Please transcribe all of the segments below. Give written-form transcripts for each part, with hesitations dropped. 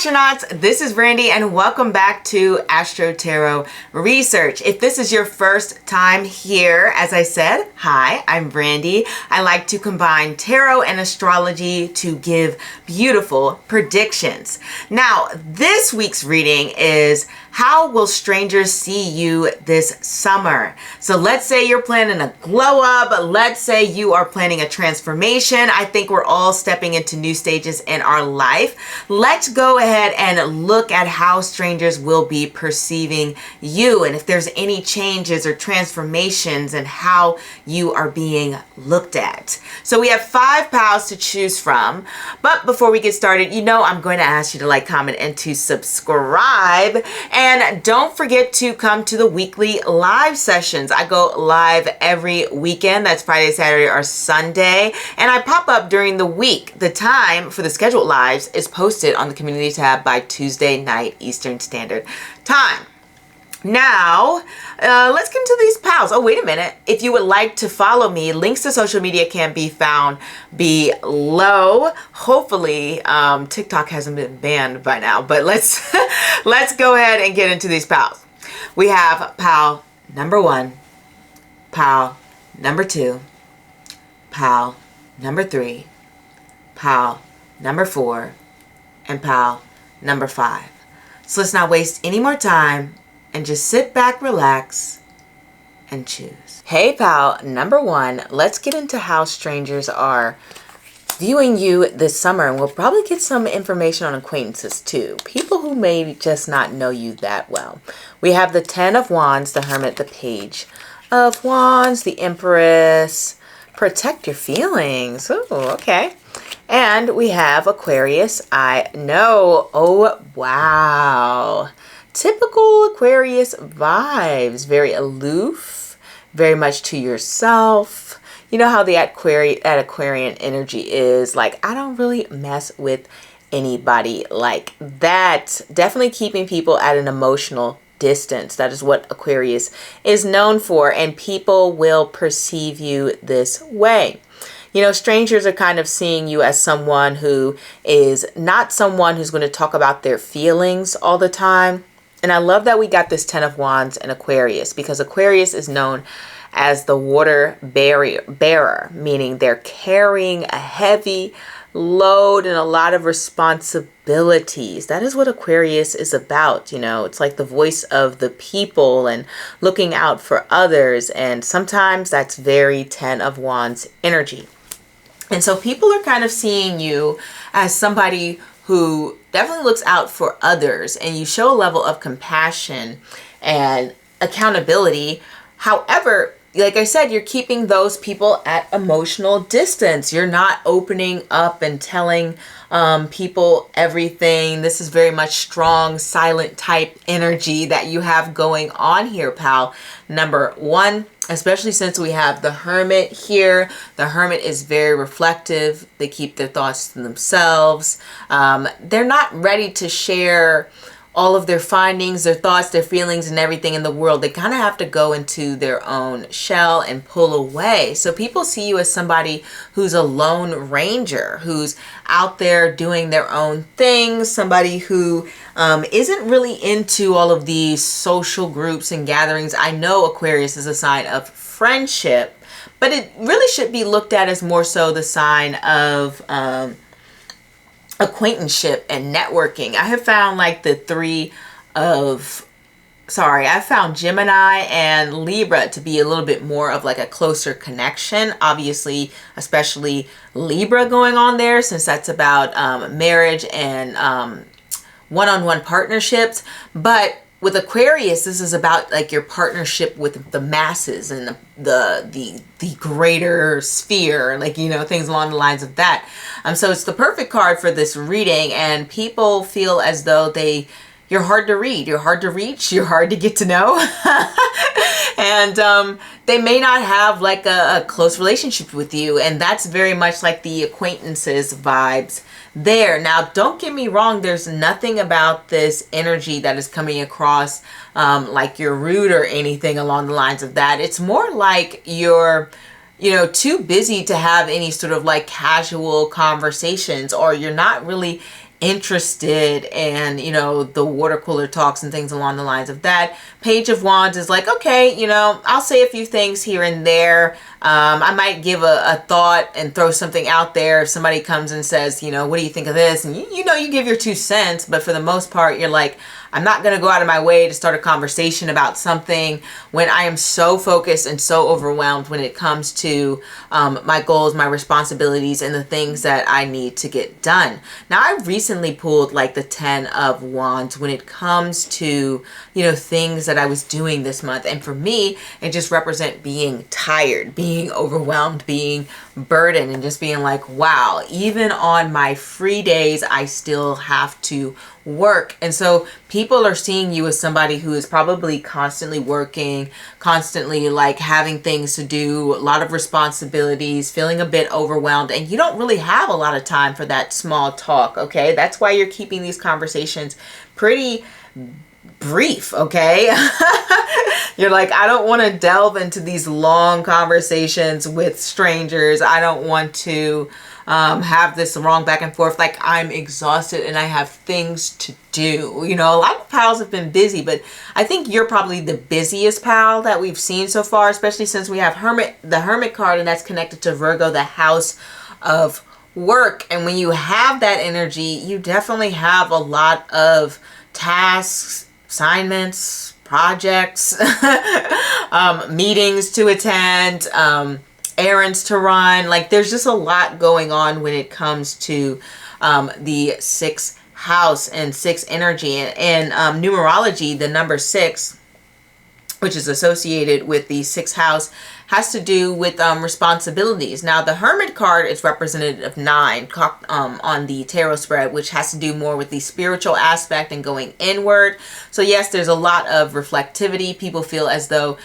astronauts, this is Brandy and welcome back to Astro-Tarot Research. If this is your first time here, as I said, hi, I'm Brandy. I like to combine tarot and astrology to give beautiful predictions. Now, this week's reading is how will strangers see you this summer? So let's say you're planning a glow up. Let's say you are planning a transformation. I think we're all stepping into new stages in our life. Let's go ahead and look at how strangers will be perceiving you and if there's any changes or transformations and how you are being looked at. So we have 5 pals to choose from. But before we get started, I'm going to ask you to like, comment, and to subscribe. And don't forget to come to the weekly live sessions. I go live every weekend. That's Friday, Saturday, or Sunday. And I pop up during the week. The time for the scheduled lives is posted on the community tab by Tuesday night Eastern Standard Time. Now, let's get into these pals. Oh, wait a minute. If you would like to follow me, links to social media can be found below. Hopefully, TikTok hasn't been banned by now, but let's go ahead and get into these pals. We have pal number 1, pal number 2, pal number 3, pal number 4, and pal number 5. So let's not waste any more time and just sit back, relax, and choose. Hey, pal number 1, let's get into how strangers are viewing you this summer, and we'll probably get some information on acquaintances too. People who may just not know you that well. We have the 10 of Wands, the Hermit, the Page of Wands, the Empress. Protect your feelings. Oh, okay. And we have Aquarius. I know. Oh, wow. Typical Aquarius vibes, very aloof, very much to yourself. You know how that Aquarian energy is like, I don't really mess with anybody like that. Definitely keeping people at an emotional distance. That is what Aquarius is known for, and people will perceive you this way. Strangers are kind of seeing you as someone who is not someone who's going to talk about their feelings all the time. And I love that we got this 10 of Wands and Aquarius, because Aquarius is known as the water bearer, meaning they're carrying a heavy load and a lot of responsibilities. That is what Aquarius is about. It's like the voice of the people and looking out for others. And sometimes that's very 10 of Wands energy. And so people are kind of seeing you as somebody who definitely looks out for others, and you show a level of compassion and accountability. However, like I said, you're keeping those people at emotional distance. You're not opening up and telling people everything. This is very much strong, silent type energy that you have going on here, pal number 1. Especially since we have the Hermit here. The Hermit is very reflective. They keep their thoughts to themselves. They're not ready to share all of their findings, their thoughts, their feelings, and everything in the world. They kind of have to go into their own shell and pull away. So people see you as somebody who's a lone ranger, who's out there doing their own things, somebody who isn't really into all of these social groups and gatherings. I know Aquarius is a sign of friendship, but it really should be looked at as more so the sign of acquaintanceship and networking. I have found like I found Gemini and Libra to be a little bit more of like a closer connection. Obviously, especially Libra going on there, since that's about marriage and one-on-one partnerships. But with Aquarius, this is about like your partnership with the masses and the greater sphere, like, things along the lines of that. So it's the perfect card for this reading, and people feel as though you're hard to read, you're hard to reach, you're hard to get to know. And they may not have like a close relationship with you, and that's very much like the acquaintances vibes there. Now, don't get me wrong, there's nothing about this energy that is coming across like you're rude or anything along the lines of that. It's more like you're too busy to have any sort of like casual conversations, or you're not really interested and, you know, the water cooler talks and things along the lines of that. Page of Wands is like, okay, you know, I'll say a few things here and there. I might give a thought and throw something out there if somebody comes and says, you know, what do you think of this? And you know, you give your 2 cents, but for the most part, you're like, I'm not going to go out of my way to start a conversation about something when I am so focused and so overwhelmed when it comes to my goals, my responsibilities, and the things that I need to get done. Now, I recently pulled like the 10 of Wands when it comes to, you know, things that I was doing this month. And for me, it just represent being tired, being overwhelmed, being burdened, and just being like, wow, even on my free days, I still have to work. And so people are seeing you as somebody who is probably constantly working, constantly like having things to do, a lot of responsibilities, feeling a bit overwhelmed, and you don't really have a lot of time for that small talk. Okay, that's why you're keeping these conversations pretty brief. Okay. You're like, I don't want to delve into these long conversations with strangers. I don't want to have this long back and forth. Like, I'm exhausted and I have things to do. You know, a lot of pals have been busy, but I think you're probably the busiest pal that we've seen so far, especially since we have the Hermit card, and that's connected to Virgo, the house of work. And when you have that energy, you definitely have a lot of tasks, assignments, projects, meetings to attend, errands to run. Like, there's just a lot going on when it comes to the 6th house and 6 energy. And numerology, the number 6, which is associated with the 6th house, has to do with responsibilities. Now, the Hermit card is representative of 9 on the tarot spread, which has to do more with the spiritual aspect and going inward. So yes, there's a lot of reflectivity. People feel as though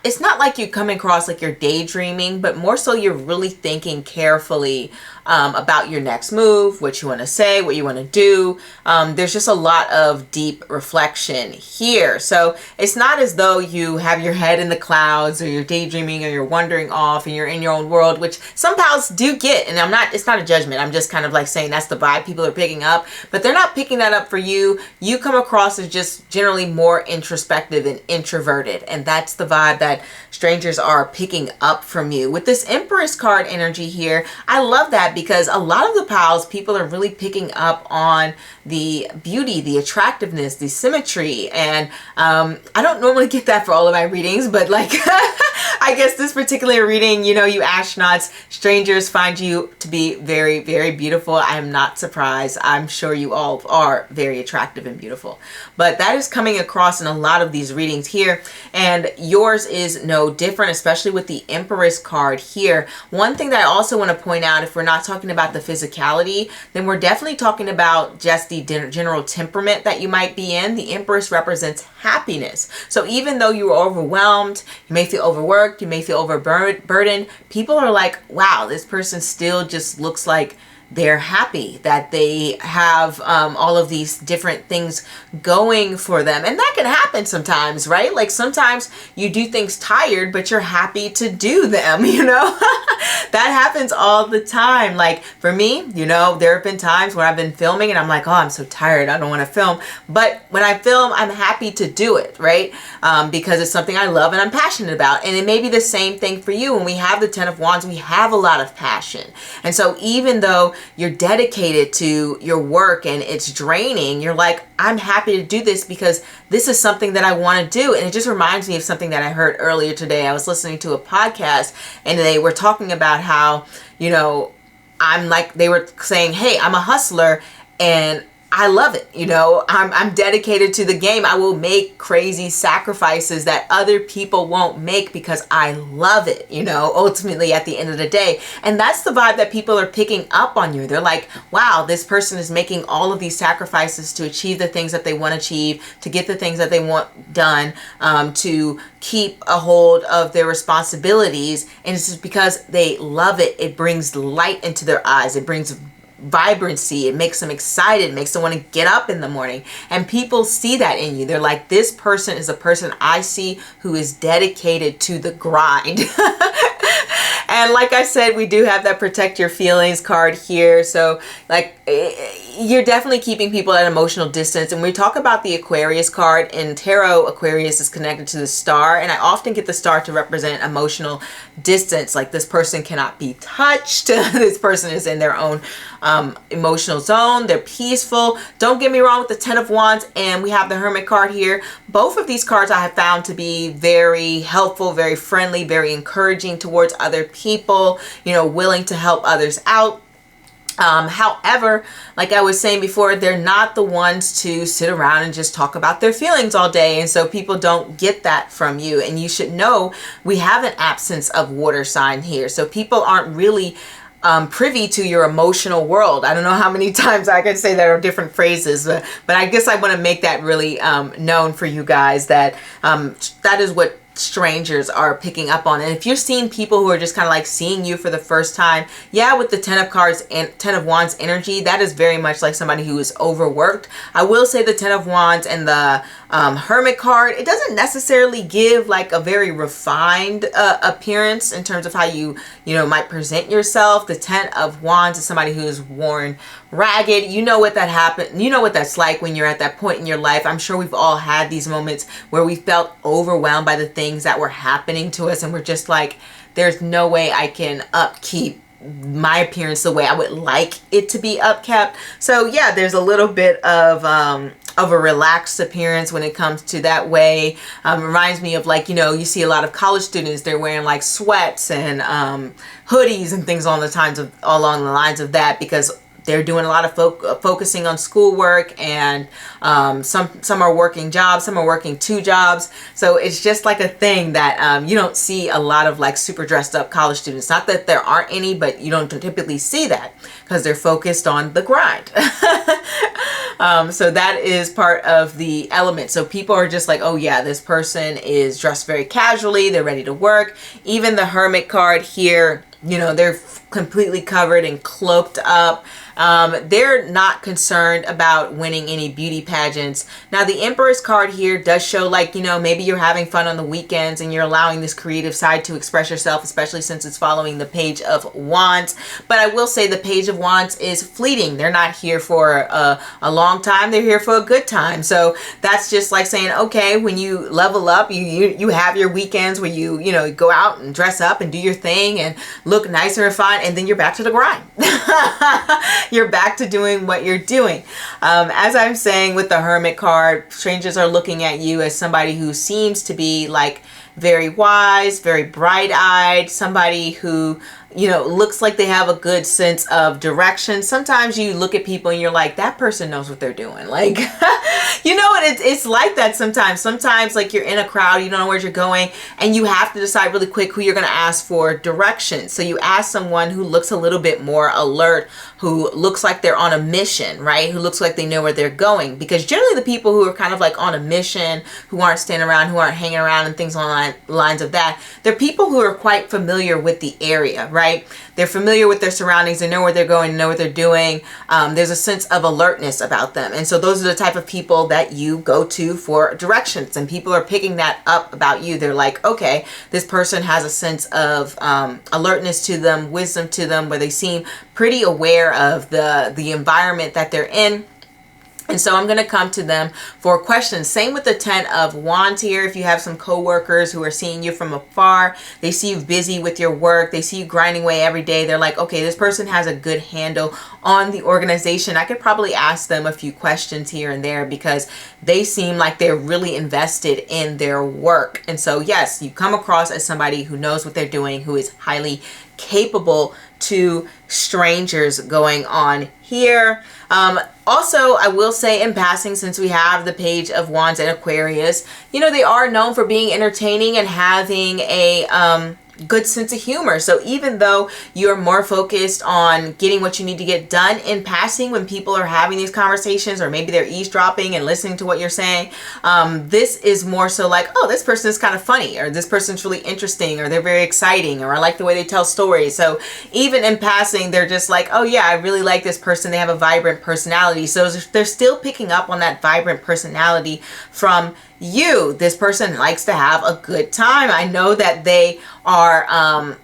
it's not like you come across like you're daydreaming, but more so you're really thinking carefully about your next move, what you want to say, what you want to do. There's just a lot of deep reflection here. So it's not as though you have your head in the clouds, or you're daydreaming, or you're wandering off and you're in your own world, which some pals do get. And it's not a judgment. I'm just kind of like saying that's the vibe people are picking up, but they're not picking that up for you. You come across as just generally more introspective and introverted. And that's the vibe that strangers are picking up from you. With this Empress card energy here, I love that, because a lot of the pals, people are really picking up on the beauty, the attractiveness, the symmetry. And I don't normally get that for all of my readings, but like I guess this particular reading, you know, you astronauts, strangers find you to be very, very beautiful. I am not surprised. I'm sure you all are very attractive and beautiful. But that is coming across in a lot of these readings here. And yours is no different, especially with the Empress card here. One thing that I also want to point out, if we're not talking about the physicality, then we're definitely talking about just the general temperament that you might be in. The Empress represents happiness. So even though you are overwhelmed, you may feel overworked, you may feel overburdened, people are like, wow, this person still just looks like they're happy, that they have all of these different things going for them. And that can happen sometimes, right? Like sometimes you do things tired, but you're happy to do them, you know? That happens all the time. Like for me, you know, there have been times where I've been filming and I'm like, oh, I'm so tired, I don't want to film. But when I film, I'm happy to do it, right? Because it's something I love and I'm passionate about. And it may be the same thing for you. When we have the 10 of Wands, we have a lot of passion. And so even though you're dedicated to your work and it's draining, you're like, I'm happy to do this because this is something that I want to do. And it just reminds me of something that I heard earlier today. I was listening to a podcast and they were talking about how, you know, they were saying, hey, I'm a hustler and I love it. You know, I'm dedicated to the game. I will make crazy sacrifices that other people won't make because I love it, you know, ultimately at the end of the day. And that's the vibe that people are picking up on you. They're like, wow, this person is making all of these sacrifices to achieve the things that they want to achieve, to get the things that they want done, to keep a hold of their responsibilities. And it's just because they love it. It brings light into their eyes. It brings vibrancy. It makes them excited, makes them want to get up in the morning. And people see that in you. They're like, this person is a person I see who is dedicated to the grind. And like I said, we do have that protect your feelings card here. So like, you're definitely keeping people at emotional distance. And we talk about the Aquarius card in tarot, Aquarius is connected to the star, and I often get the star to represent emotional distance. Like this person cannot be touched. This person is in their own emotional zone. They're peaceful. Don't get me wrong with the Ten of Wands, and we have the Hermit card here. Both of these cards I have found to be very helpful, very friendly, very encouraging towards other people, you know, willing to help others out. However, like I was saying before, they're not the ones to sit around and just talk about their feelings all day. And so people don't get that from you. And you should know we have an absence of water sign here. So people aren't really privy to your emotional world. I don't know how many times I can say there are different phrases, but I guess I want to make that really known for you guys that that is what strangers are picking up on. And if you're seeing people who are just kind of like seeing you for the first time, yeah, with the Ten of Cards and Ten of Wands energy, that is very much like somebody who is overworked. I will say the Ten of Wands and the Hermit card, it doesn't necessarily give like a very refined appearance in terms of how you know, might present yourself. The Ten of Wands is somebody who is worn ragged. You know what that happened. You know what that's like when you're at that point in your life. I'm sure we've all had these moments where we felt overwhelmed by the things that were happening to us, and we're just like, there's no way I can upkeep my appearance the way I would like it to be upkept. So yeah, there's a little bit of a relaxed appearance when it comes to that way. Reminds me of, like, you know, you see a lot of college students, they're wearing like sweats and hoodies and things along the lines of that, because they're doing a lot of focusing on schoolwork, and some are working jobs, some are working 2 jobs. So it's just like a thing that you don't see a lot of like super dressed up college students. Not that there aren't any, but you don't typically see that because they're focused on the grind. So that is part of the element. So people are just like, oh yeah, this person is dressed very casually, they're ready to work. Even the Hermit card here, you know, they're completely covered and cloaked up. They're not concerned about winning any beauty pageants. Now, the Empress card here does show, like, you know, maybe you're having fun on the weekends and you're allowing this creative side to express yourself, especially since it's following the Page of Wands. But I will say the Page of Wands is fleeting. They're not here for a long time. They're here for a good time. So that's just like saying, okay, when you level up, you have your weekends where you know, go out and dress up and do your thing and look nicer and fine, and then you're back to the grind. You're back to doing what you're doing. As I'm saying with the Hermit card, strangers are looking at you as somebody who seems to be like very wise, very bright-eyed, somebody who, you know, looks like they have a good sense of direction. Sometimes you look at people and you're like, that person knows what they're doing. Like, you know what, it's like that sometimes. Sometimes, like, you're in a crowd, you don't know where you're going, and you have to decide really quick who you're going to ask for direction. So you ask someone who looks a little bit more alert, who looks like they're on a mission, right? Who looks like they know where they're going. Because generally the people who are kind of like on a mission, who aren't standing around, who aren't hanging around and things along lines of that, they're people who are quite familiar with the area, right? They're familiar with their surroundings. They know where they're going, know what they're doing. There's a sense of alertness about them. And so those are the type of people that you go to for directions. And people are picking that up about you. They're like, okay, this person has a sense of alertness to them, wisdom to them, where they seem pretty aware of the environment that they're in. And so I'm going to come to them for questions. Same with the Ten of Wands here. If you have some coworkers who are seeing you from afar, they see you busy with your work, they see you grinding away every day, they're like, okay, this person has a good handle on the organization. I could probably ask them a few questions here and there because they seem like they're really invested in their work. And so yes, you come across as somebody who knows what they're doing, who is highly capable to strangers going on here. Also, I will say in passing, since we have the Page of Wands and Aquarius, you know, they are known for being entertaining and having a good sense of humor. So even though you're more focused on getting what you need to get done in passing when people are having these conversations, or maybe they're eavesdropping and listening to what you're saying, this is more so like, oh, this person is kind of funny, or this person's really interesting, or they're very exciting, or I like the way they tell stories. So even in passing, they're just like, oh yeah, I really like this person. They have a vibrant personality. So they're still picking up on that vibrant personality from you. This person likes to have a good time. I know that they are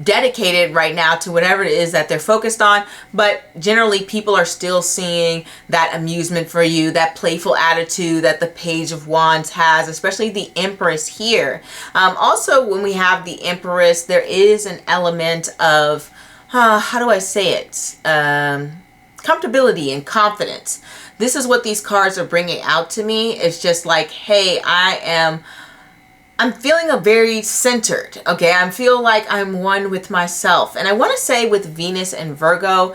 dedicated right now to whatever it is that they're focused on, but generally people are still seeing that amusement for you, that playful attitude that the Page of Wands has, especially the Empress here. Also, when we have the Empress, there is an element of, how do I say it? Comfortability and confidence. This is what these cards are bringing out to me. It's just like, hey, I'm feeling a very centered, okay? I feel like I'm one with myself. And I want to say with Venus and Virgo,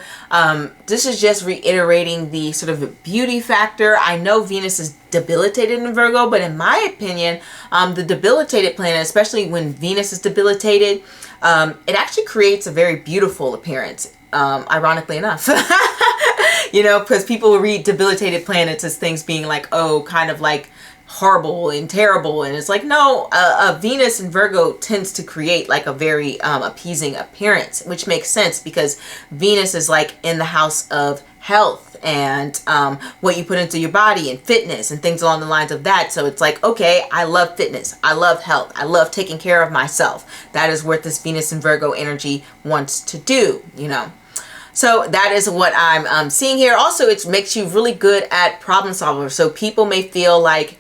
this is just reiterating the sort of beauty factor. I know Venus is debilitated in Virgo, but in my opinion, the debilitated planet, especially when Venus is debilitated, it actually creates a very beautiful appearance, ironically enough. You know, because people read debilitated planets as things being like, oh, kind of like horrible and terrible, and it's like, no, Venus and Virgo tends to create like a very appeasing appearance, which makes sense because Venus is like in the house of health and what you put into your body and fitness and things along the lines of that. So it's like, okay, I love fitness, I love health, I love taking care of myself. That is what this Venus and Virgo energy wants to do, you know. So that is what I'm seeing here. Also, it makes you really good at problem solvers. So people may feel like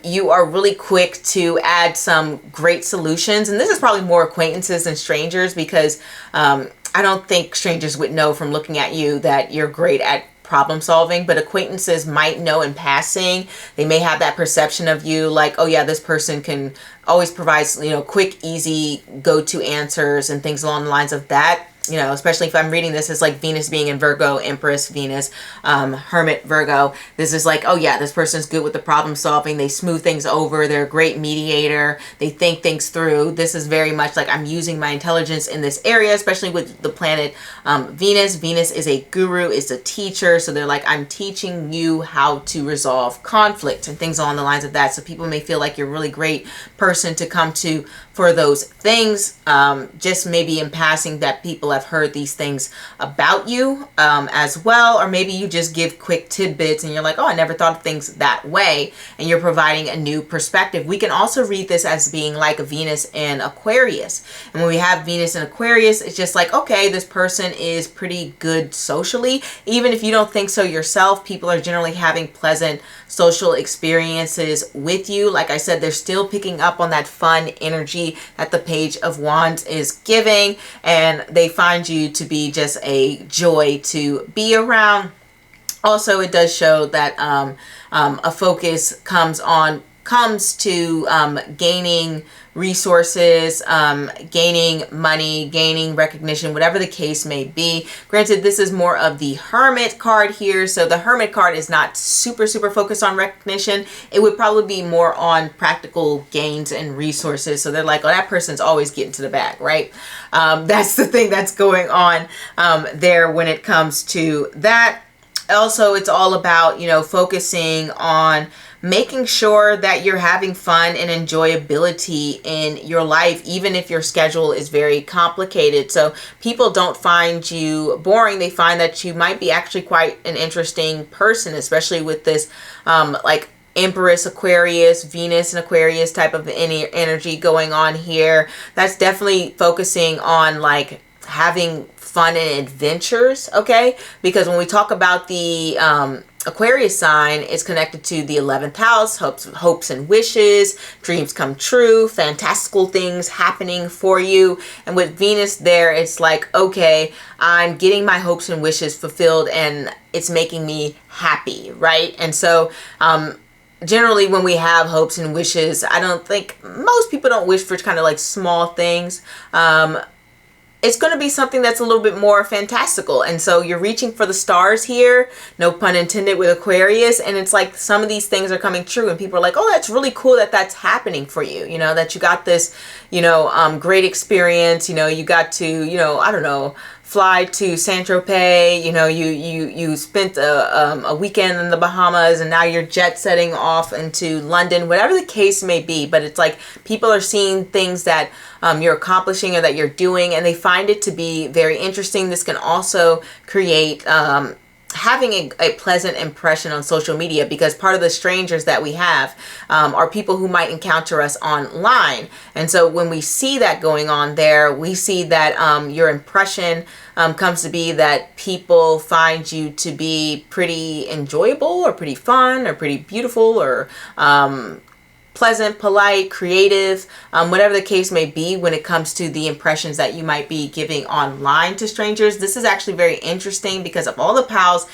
you are really quick to add some great solutions. And this is probably more acquaintances than strangers, because I don't think strangers would know from looking at you that you're great at problem solving, but acquaintances might know in passing. They may have that perception of you like, oh yeah, this person can always provide, you know, quick, easy go-to answers and things along the lines of that. You know, especially if I'm reading this as like Venus being in Virgo, Empress, Venus, Hermit, Virgo. This is like, oh yeah, this person's good with the problem solving. They smooth things over. They're a great mediator. They think things through. This is very much like I'm using my intelligence in this area, especially with the planet Venus. Venus is a guru, is a teacher. So they're like, I'm teaching you how to resolve conflict and things along the lines of that. So people may feel like you're a really great person to come to for those things. Just maybe in passing that people have heard these things about you as well, or maybe you just give quick tidbits and you're like, oh, I never thought of things that way, and you're providing a new perspective. We can also read this as being like a Venus and Aquarius, and when we have Venus and Aquarius, it's just like, okay, this person is pretty good socially. Even if you don't think so yourself, people are generally having pleasant social experiences with you. Like I said, they're still picking up on that fun energy that the Page of Wands is giving, and they find you to be just a joy to be around. Also, it does show that a focus comes to gaining resources, gaining money, gaining recognition, whatever the case may be. Granted, this is more of the Hermit card here, so the Hermit card is not super focused on recognition. It would probably be more on practical gains and resources. So they're like, oh, that person's always getting to the bag, right? That's the thing that's going on there when it comes to that. Also, it's all about, you know, focusing on making sure that you're having fun and enjoyability in your life, even if your schedule is very complicated. So people don't find you boring. They find that you might be actually quite an interesting person, especially with this like Empress Aquarius, Venus and Aquarius type of energy going on here. That's definitely focusing on like having fun and adventures, okay? Because when we talk about the Aquarius sign, it's connected to the 11th house, hopes and wishes, dreams come true, fantastical things happening for you. And with Venus there, it's like, okay, I'm getting my hopes and wishes fulfilled and it's making me happy, right? And so generally when we have hopes and wishes, I don't think most people don't wish for kind of like small things. It's going to be something that's a little bit more fantastical. And so you're reaching for the stars here, no pun intended, with Aquarius. And it's like some of these things are coming true and people are like, oh, that's really cool that that's happening for you. You know, that you got this, you know, great experience. You know, you got to, you know, I don't know, fly to Saint-Tropez, you know, you spent a weekend in the Bahamas and now you're jet setting off into London, whatever the case may be. But it's like people are seeing things that you're accomplishing or that you're doing and they find it to be very interesting. This can also create having a pleasant impression on social media, because part of the strangers that we have are people who might encounter us online. And so when we see that going on there, we see that your impression comes to be that people find you to be pretty enjoyable or pretty fun or pretty beautiful or pleasant, polite, creative, whatever the case may be when it comes to the impressions that you might be giving online to strangers. This is actually very interesting because of all the pals.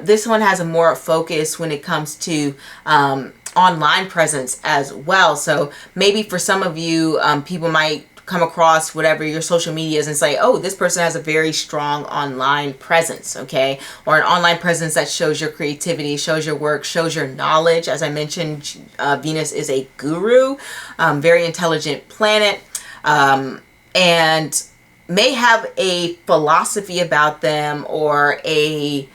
This one has a more focus when it comes to online presence as well. So maybe for some of you, people might come across whatever your social media is and say, oh, this person has a very strong online presence, okay? Or an online presence that shows your creativity, shows your work, shows your knowledge. As I mentioned, Venus is a guru, very intelligent planet, and may have a philosophy about them or a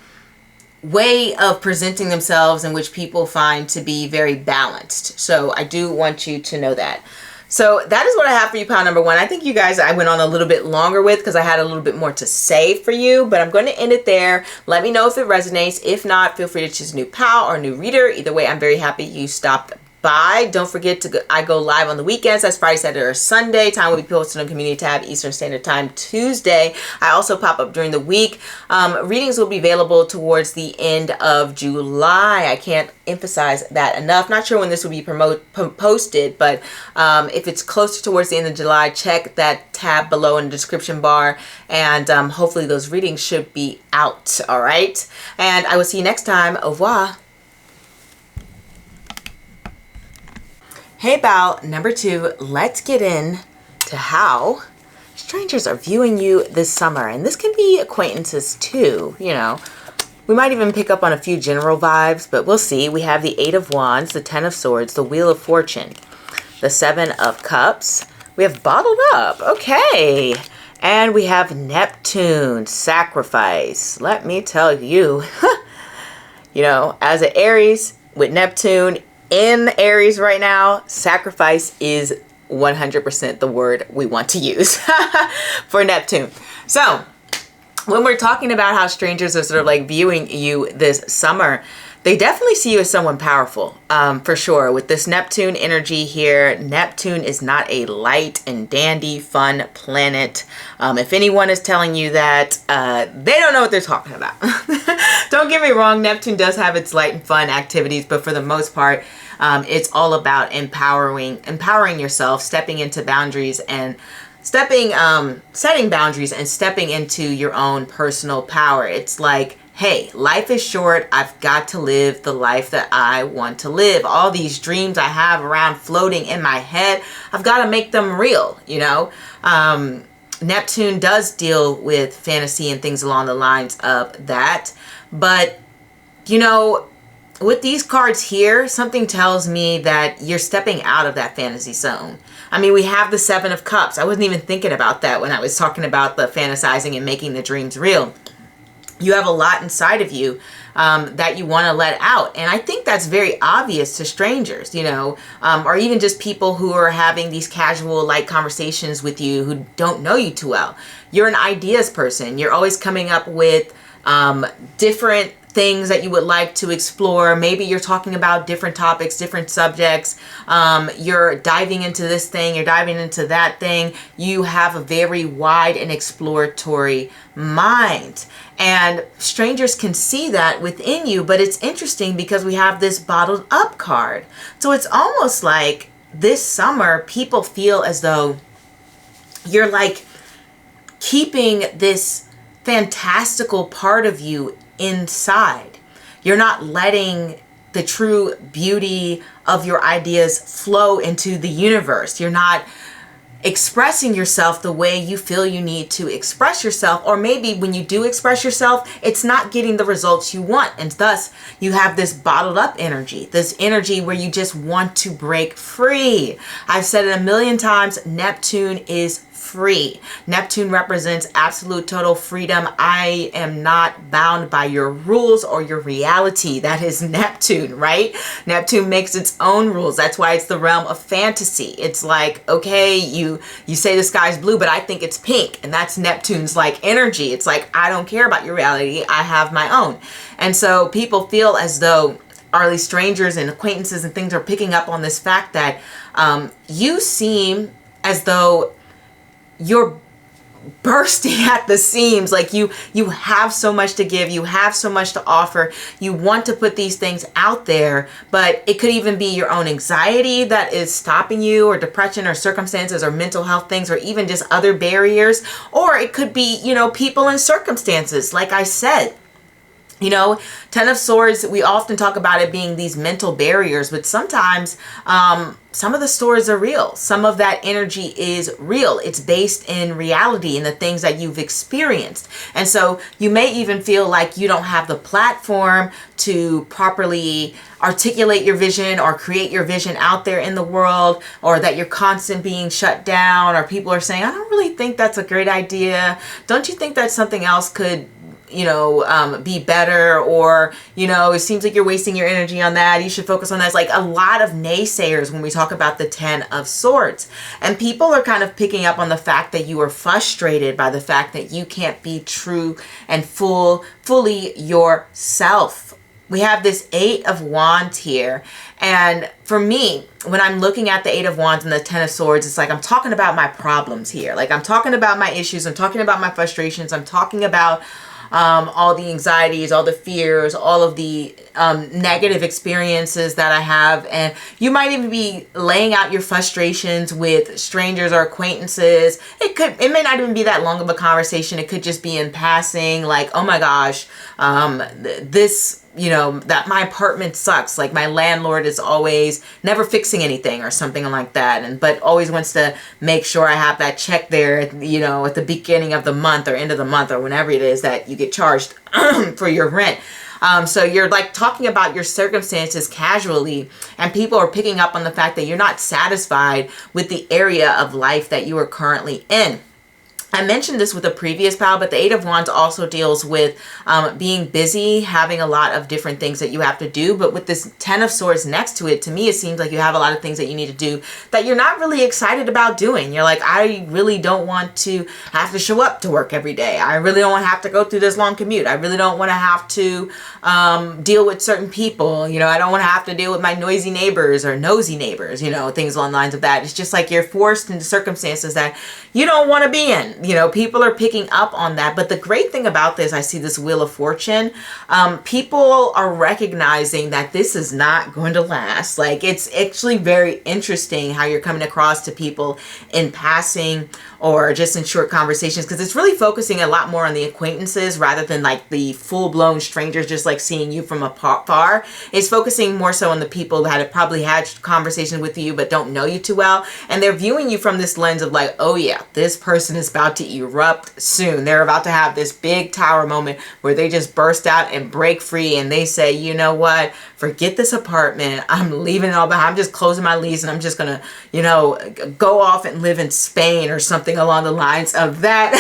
way of presenting themselves in which people find to be very balanced. So I do want you to know that. So that is what I have for you, pile number one. I think you guys, I went on a little bit longer with because I had a little bit more to say for you, but I'm going to end it there. Let me know if it resonates. If not, feel free to choose a new pal or a new reader. Either way, I'm very happy you stopped by. Don't forget I go live on the weekends. That's Friday, Saturday, or Sunday. Time will be posted on Community tab, Eastern Standard Time, Tuesday. I also pop up during the week. Readings will be available towards the end of July. I can't emphasize that enough. Not sure when this will be posted, but if it's closer towards the end of July, check that tab below in the description bar, and hopefully those readings should be out. All right, and I will see you next time. Au revoir. Hey, pal number two, let's get in to how strangers are viewing you this summer. And this can be acquaintances too, you know. We might even pick up on a few general vibes, but we'll see. We have the Eight of Wands, the Ten of Swords, the Wheel of Fortune, the Seven of Cups. We have Bottled Up, okay. And we have Neptune, Sacrifice. Let me tell you, you know, as an Aries with Neptune in Aries right now, sacrifice is 100% the word we want to use for Neptune. So when we're talking about how strangers are sort of like viewing you this summer, they definitely see you as someone powerful, for sure. With this Neptune energy here, Neptune is not a light and dandy fun planet. If anyone is telling you that, they don't know what they're talking about. Don't get me wrong, Neptune does have its light and fun activities, but for the most part, it's all about empowering yourself, stepping into boundaries and setting boundaries and stepping into your own personal power. It's like, hey, life is short. I've got to live the life that I want to live. All these dreams I have around floating in my head, I've got to make them real, you know? Neptune does deal with fantasy and things along the lines of that. But, you know, with these cards here, something tells me that you're stepping out of that fantasy zone. I mean, we have the Seven of Cups. I wasn't even thinking about that when I was talking about the fantasizing and making the dreams real. You have a lot inside of you that you want to let out. And I think that's very obvious to strangers, you know, or even just people who are having these casual, light conversations with you who don't know you too well. You're an ideas person. You're always coming up with different things that you would like to explore. Maybe you're talking about different topics, different subjects. You're diving into this thing, you're diving into that thing. You have a very wide and exploratory mind. And strangers can see that within you, but it's interesting because we have this Bottled Up card. So it's almost like this summer, people feel as though you're like keeping this fantastical part of you inside. You're not letting the true beauty of your ideas flow into the universe. You're not expressing yourself the way you feel you need to express yourself, or maybe when you do express yourself, it's not getting the results you want, and thus you have this bottled up energy, this energy where you just want to break free. I've said it a million times, Neptune is free. Neptune represents absolute total freedom. I am not bound by your rules or your reality. That is Neptune, right? Neptune makes its own rules. That's why it's the realm of fantasy. It's like, okay, you say the sky's blue, but I think it's pink. And that's Neptune's like energy. It's like, I don't care about your reality. I have my own. And so people feel as though, or at least strangers and acquaintances and things, are picking up on this fact that you seem as though you're bursting at the seams. Like you have so much to give, you have so much to offer, you want to put these things out there, but it could even be your own anxiety that is stopping you, or depression, or circumstances, or mental health things, or even just other barriers, or it could be, you know, people and circumstances. Like I said, you know, Ten of Swords, we often talk about it being these mental barriers, but sometimes some of the stories are real. Some of that energy is real. It's based in reality and the things that you've experienced. And so you may even feel like you don't have the platform to properly articulate your vision or create your vision out there in the world, or that you're constant being shut down, or people are saying, I don't really think that's a great idea. Don't you think that something else could, you know, be better? Or, you know, it seems like you're wasting your energy on that. You should focus on that. It's like a lot of naysayers when we talk about the Ten of Swords. And people are kind of picking up on the fact that you are frustrated by the fact that you can't be true and fully yourself. We have this Eight of Wands here. And for me, when I'm looking at the Eight of Wands and the Ten of Swords, it's like I'm talking about my problems here. Like I'm talking about my issues. I'm talking about my frustrations. I'm talking about all the anxieties, all the fears, all of the negative experiences that I have. And you might even be laying out your frustrations with strangers or acquaintances. It may not even be that long of a conversation. It could just be in passing, like, oh my gosh, this, you know, that my apartment sucks. Like my landlord is always never fixing anything or something like that. But always wants to make sure I have that check there, you know, at the beginning of the month or end of the month, or whenever it is that you get charged for your rent. So you're like talking about your circumstances casually, and people are picking up on the fact that you're not satisfied with the area of life that you are currently in. I mentioned this with a previous pal, but the Eight of Wands also deals with being busy, having a lot of different things that you have to do. But with this Ten of Swords next to it, to me, it seems like you have a lot of things that you need to do that you're not really excited about doing. You're like, I really don't want to have to show up to work every day. I really don't want to have to go through this long commute. I really don't want to have to deal with certain people. You know, I don't want to have to deal with my noisy neighbors or nosy neighbors, you know, things along the lines of that. It's just like you're forced into circumstances that you don't want to be in. You know, people are picking up on that. But the great thing about this, I see this Wheel of Fortune. People are recognizing that this is not going to last. Like, it's actually very interesting how you're coming across to people in passing or just in short conversations, because it's really focusing a lot more on the acquaintances rather than like the full-blown strangers just like seeing you from afar. It's focusing more so on the people that have probably had conversations with you but don't know you too well, and they're viewing you from this lens of like, oh yeah, this person is about to erupt soon. They're about to have this big tower moment where they just burst out and break free, and they say, you know what, forget this apartment, I'm leaving it all behind, I'm just closing my lease, and I'm just gonna, you know, go off and live in Spain or something along the lines of that.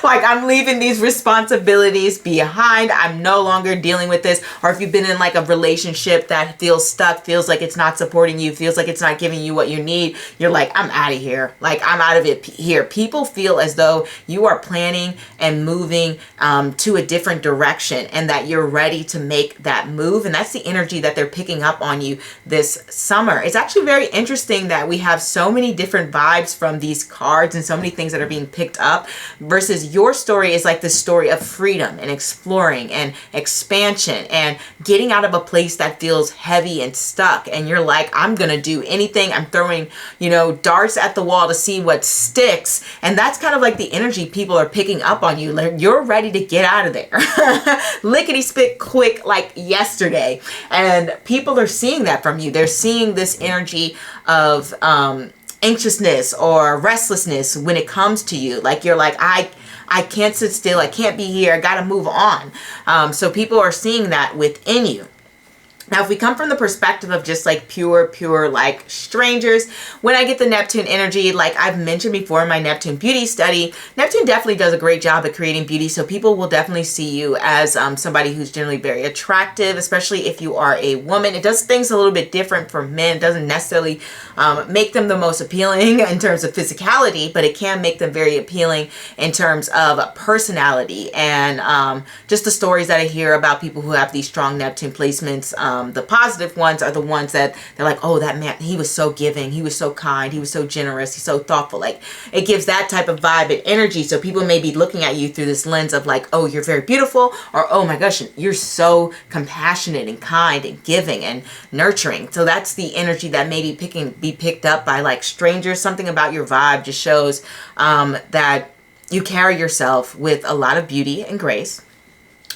Like, I'm leaving these responsibilities behind. I'm no longer dealing with this. Or if you've been in like a relationship that feels stuck, feels like it's not supporting you, feels like it's not giving you what you need, you're like, I'm out of here. Like, I'm out of it here. People feel as though you are planning and moving to a different direction, and that you're ready to make that move. And that's the energy that they're picking up on you this summer. It's actually very interesting that we have so many different vibes from these cards and so many things that are being picked up, versus your story is like the story of freedom and exploring and expansion and getting out of a place that feels heavy and stuck. And you're like, I'm gonna do anything. I'm throwing, you know, darts at the wall to see what sticks. And that's kind of like the energy people are picking up on you. Like, you're ready to get out of there. Lickety spit quick, like yesterday. And people are seeing that from you. They're seeing this energy of anxiousness or restlessness when it comes to you. Like, you're like, I can't sit still. I can't be here. I got to move on. So people are seeing that within you. Now, if we come from the perspective of just like pure like strangers, when I get the Neptune energy, like I've mentioned before in my Neptune beauty study, Neptune definitely does a great job at creating beauty. So people will definitely see you as somebody who's generally very attractive, especially if you are a woman. It does things a little bit different for men. It doesn't necessarily make them the most appealing in terms of physicality, but it can make them very appealing in terms of personality. And just the stories that I hear about people who have these strong Neptune placements, the positive ones are the ones that they're like, oh, that man, he was so giving, he was so kind, he was so generous, he's so thoughtful. Like, it gives that type of vibe and energy. So people may be looking at you through this lens of like, oh, you're very beautiful, or oh my gosh, you're so compassionate and kind and giving and nurturing. So that's the energy that may be picked up by like strangers. Something about your vibe just shows that you carry yourself with a lot of beauty and grace.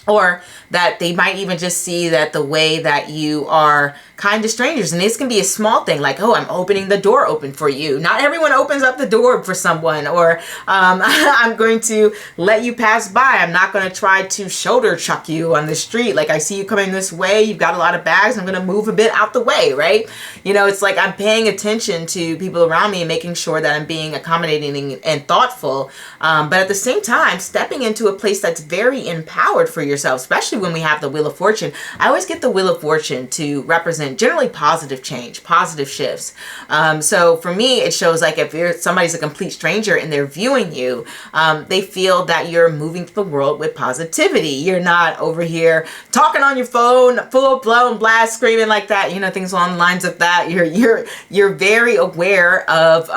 Or that they might even just see that the way that you are kind to strangers. And this can be a small thing like, oh, I'm opening the door open for you. Not everyone opens up the door for someone. Or I'm going to let you pass by. I'm not going to try to shoulder chuck you on the street. Like, I see you coming this way. You've got a lot of bags. I'm going to move a bit out the way, right? You know, it's like I'm paying attention to people around me and making sure that I'm being accommodating and thoughtful. But at the same time, stepping into a place that's very empowered for yourself, especially when we have the Wheel of Fortune. I always get the Wheel of Fortune to represent generally positive change, positive shifts. So for me, it shows like if somebody's a complete stranger and they're viewing you, they feel that you're moving through the world with positivity. You're not over here talking on your phone, full blown blast, screaming like that, you know, things along the lines of that. You're very aware of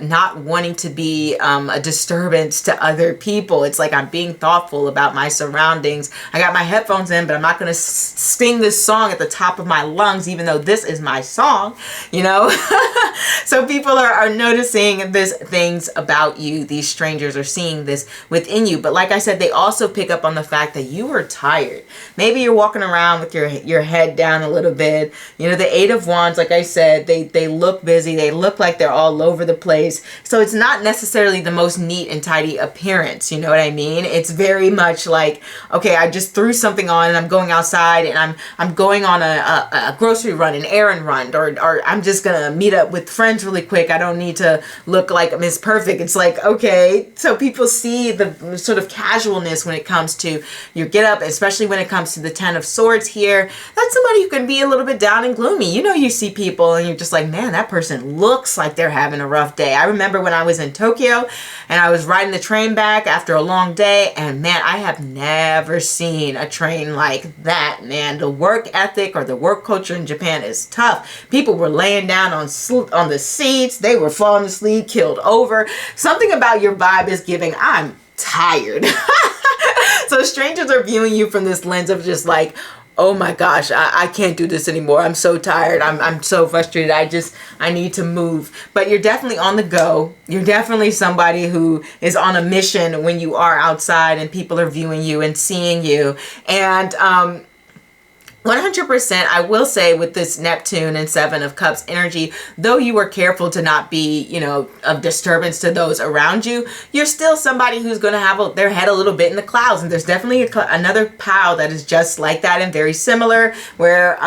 not wanting to be a disturbance to other people. It's like I'm being thoughtful about my surroundings. I got my headphones in, but I'm not going to sing this song at the top of my lungs, even though this is my song, you know? So people are noticing these things about you. These strangers are seeing this within you. But like I said, they also pick up on the fact that you are tired. Maybe you're walking around with your head down a little bit. You know, the Eight of Wands, like I said, they look busy. They look like they're all over the place. So it's not necessarily the most neat and tidy appearance. You know what I mean? It's very much like, okay, I just threw something on and I'm going outside and I'm going on a grocery run, an errand run, or I'm just gonna meet up with friends really quick. I don't need to look like Miss Perfect. It's like, okay, so people see the sort of casualness when it comes to your get up, especially when it comes to the Ten of Swords here. That's somebody who can be a little bit down and gloomy. You know, you see people and you're just like, man, that person looks like they're having a rough day. I remember when I was in Tokyo and I was riding the train back after a long day, and man, I have never seen a train like that, man. The work ethic or the work culture in Japan is tough. People were laying down on the seats. They were falling asleep, killed over. Something about your vibe is giving, I'm tired. So strangers are viewing you from this lens of just like, oh my gosh, I can't do this anymore. I'm so tired. I'm so frustrated. I need to move. But you're definitely on the go. You're definitely somebody who is on a mission when you are outside and people are viewing you and seeing you. And 100%, I will say with this Neptune and Seven of Cups energy, though you are careful to not be, you know, of disturbance to those around you, you're still somebody who's going to have their head a little bit in the clouds. And there's definitely another pile that is just like that and very similar, where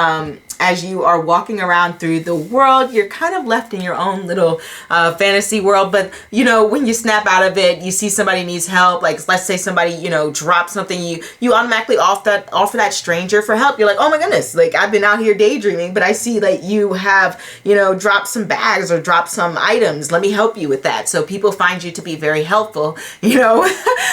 as you are walking around through the world, you're kind of left in your own little fantasy world. But, you know, when you snap out of it, you see somebody needs help. Like, let's say somebody, you know, drops something, you automatically offer that stranger for help. You're like, oh my goodness, like I've been out here daydreaming, but I see that you have, you know, dropped some bags or dropped some items. Let me help you with that. So people find you to be very helpful, you know,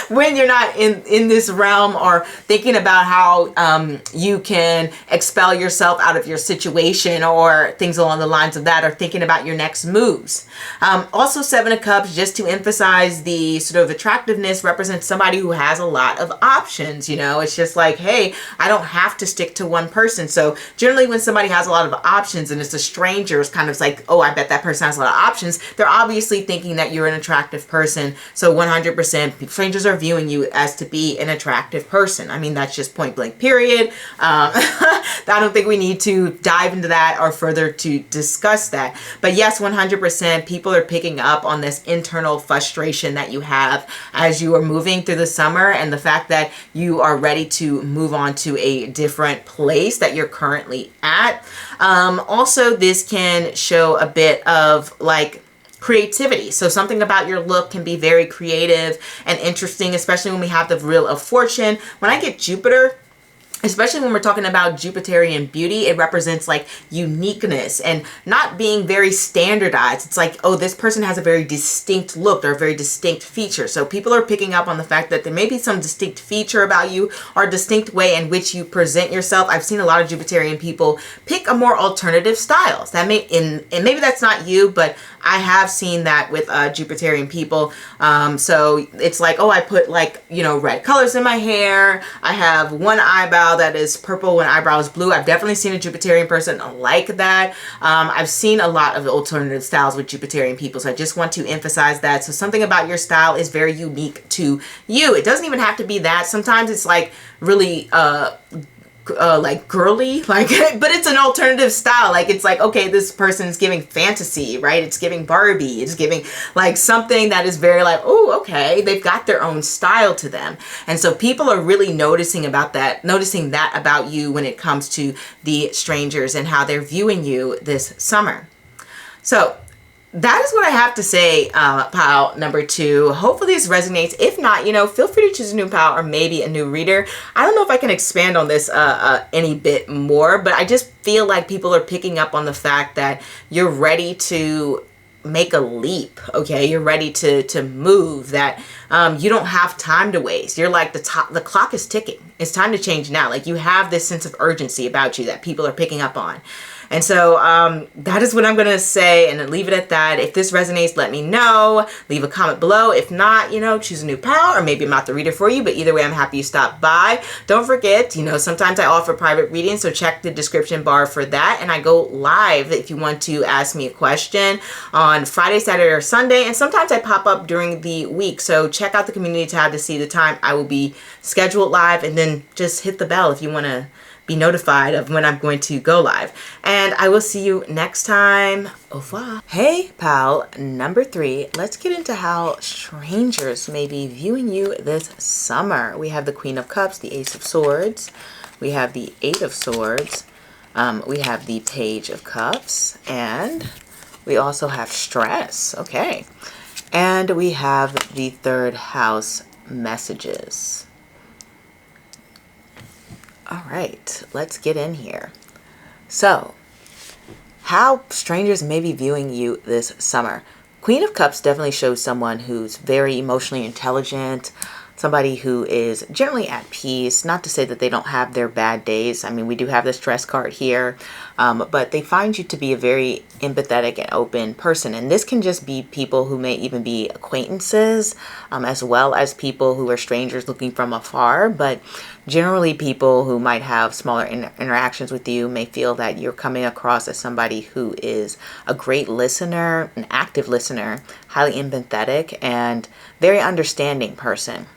when you're not in this realm or thinking about how you can expel yourself out of your situation or things along the lines of that, or thinking about your next moves. Also, Seven of Cups, just to emphasize the sort of attractiveness, represents somebody who has a lot of options. You know, it's just like, hey, I don't have to stick to one person. So generally when somebody has a lot of options and it's a stranger, it's kind of like, oh, I bet that person has a lot of options. They're obviously thinking that you're an attractive person. So 100% strangers are viewing you as to be an attractive person. I mean, that's just point blank period. I don't think we need to dive into that or further to discuss that. But yes, 100% people are picking up on this internal frustration that you have as you are moving through the summer, and the fact that you are ready to move on to a different place. place that you're currently at. Also, this can show a bit of like creativity. So something about your look can be very creative and interesting, especially when we have the Wheel of Fortune. When I get Jupiter, especially when we're talking about Jupiterian beauty, it represents like uniqueness and not being very standardized. It's like, oh, this person has a very distinct look or a very distinct feature. So people are picking up on the fact that there may be some distinct feature about you or a distinct way in which you present yourself. I've seen a lot of Jupiterian people pick a more alternative styles. That may, and maybe that's not you, but I have seen that with Jupiterian people. So it's like, oh, I put like, you know, red colors in my hair. I have one eyebrow that is purple, one eyebrow is blue. I've definitely seen a Jupiterian person like that. I've seen a lot of alternative styles with Jupiterian people. So I just want to emphasize that. So something about your style is very unique to you. It doesn't even have to be that. Sometimes it's like really, like girly, like, but it's an alternative style. Like, it's like, okay, this person is giving fantasy, right? It's giving Barbie. It's giving like something that is very like, oh, okay, they've got their own style to them. And so people are really noticing that about you when it comes to the strangers and how they're viewing you this summer. So that is what I have to say, pile number 2. Hopefully this resonates. If not, you know, feel free to choose a new pile or maybe a new reader. I don't know if I can expand on this any bit more, but I just feel like people are picking up on the fact that you're ready to make a leap. Okay, you're ready to move, that you don't have time to waste. You're like, the clock is ticking. It's time to change now. Like, you have this sense of urgency about you that people are picking up on. And so that is what I'm going to say, and leave it at that. If this resonates, let me know. Leave a comment below. If not, you know, choose a new pal, or maybe I'm not the reader for you, but either way, I'm happy you stopped by. Don't forget, you know, sometimes I offer private readings, so check the description bar for that. And I go live if you want to ask me a question on Friday, Saturday, or Sunday. And sometimes I pop up during the week. So check out the community tab to see the time I will be scheduled live, and then just hit the bell if you want to be notified of when I'm going to go live. And I will see you next time. Au revoir. Hey, pal number 3. Let's get into how strangers may be viewing you this summer. We have the Queen of Cups, the Ace of Swords. We have the 8 of Swords. We have the Page of Cups. And we also have stress. Okay. And we have the 3rd house messages. All right, let's get in here. So, how strangers may be viewing you this summer. Queen of Cups definitely shows someone who's very emotionally intelligent, somebody who is generally at peace. Not to say that they don't have their bad days. I mean, we do have the stress card here, but they find you to be a very empathetic and open person. And this can just be people who may even be acquaintances, as well as people who are strangers looking from afar. But generally, people who might have smaller interactions with you may feel that you're coming across as somebody who is a great listener, an active listener, highly empathetic, and very understanding person.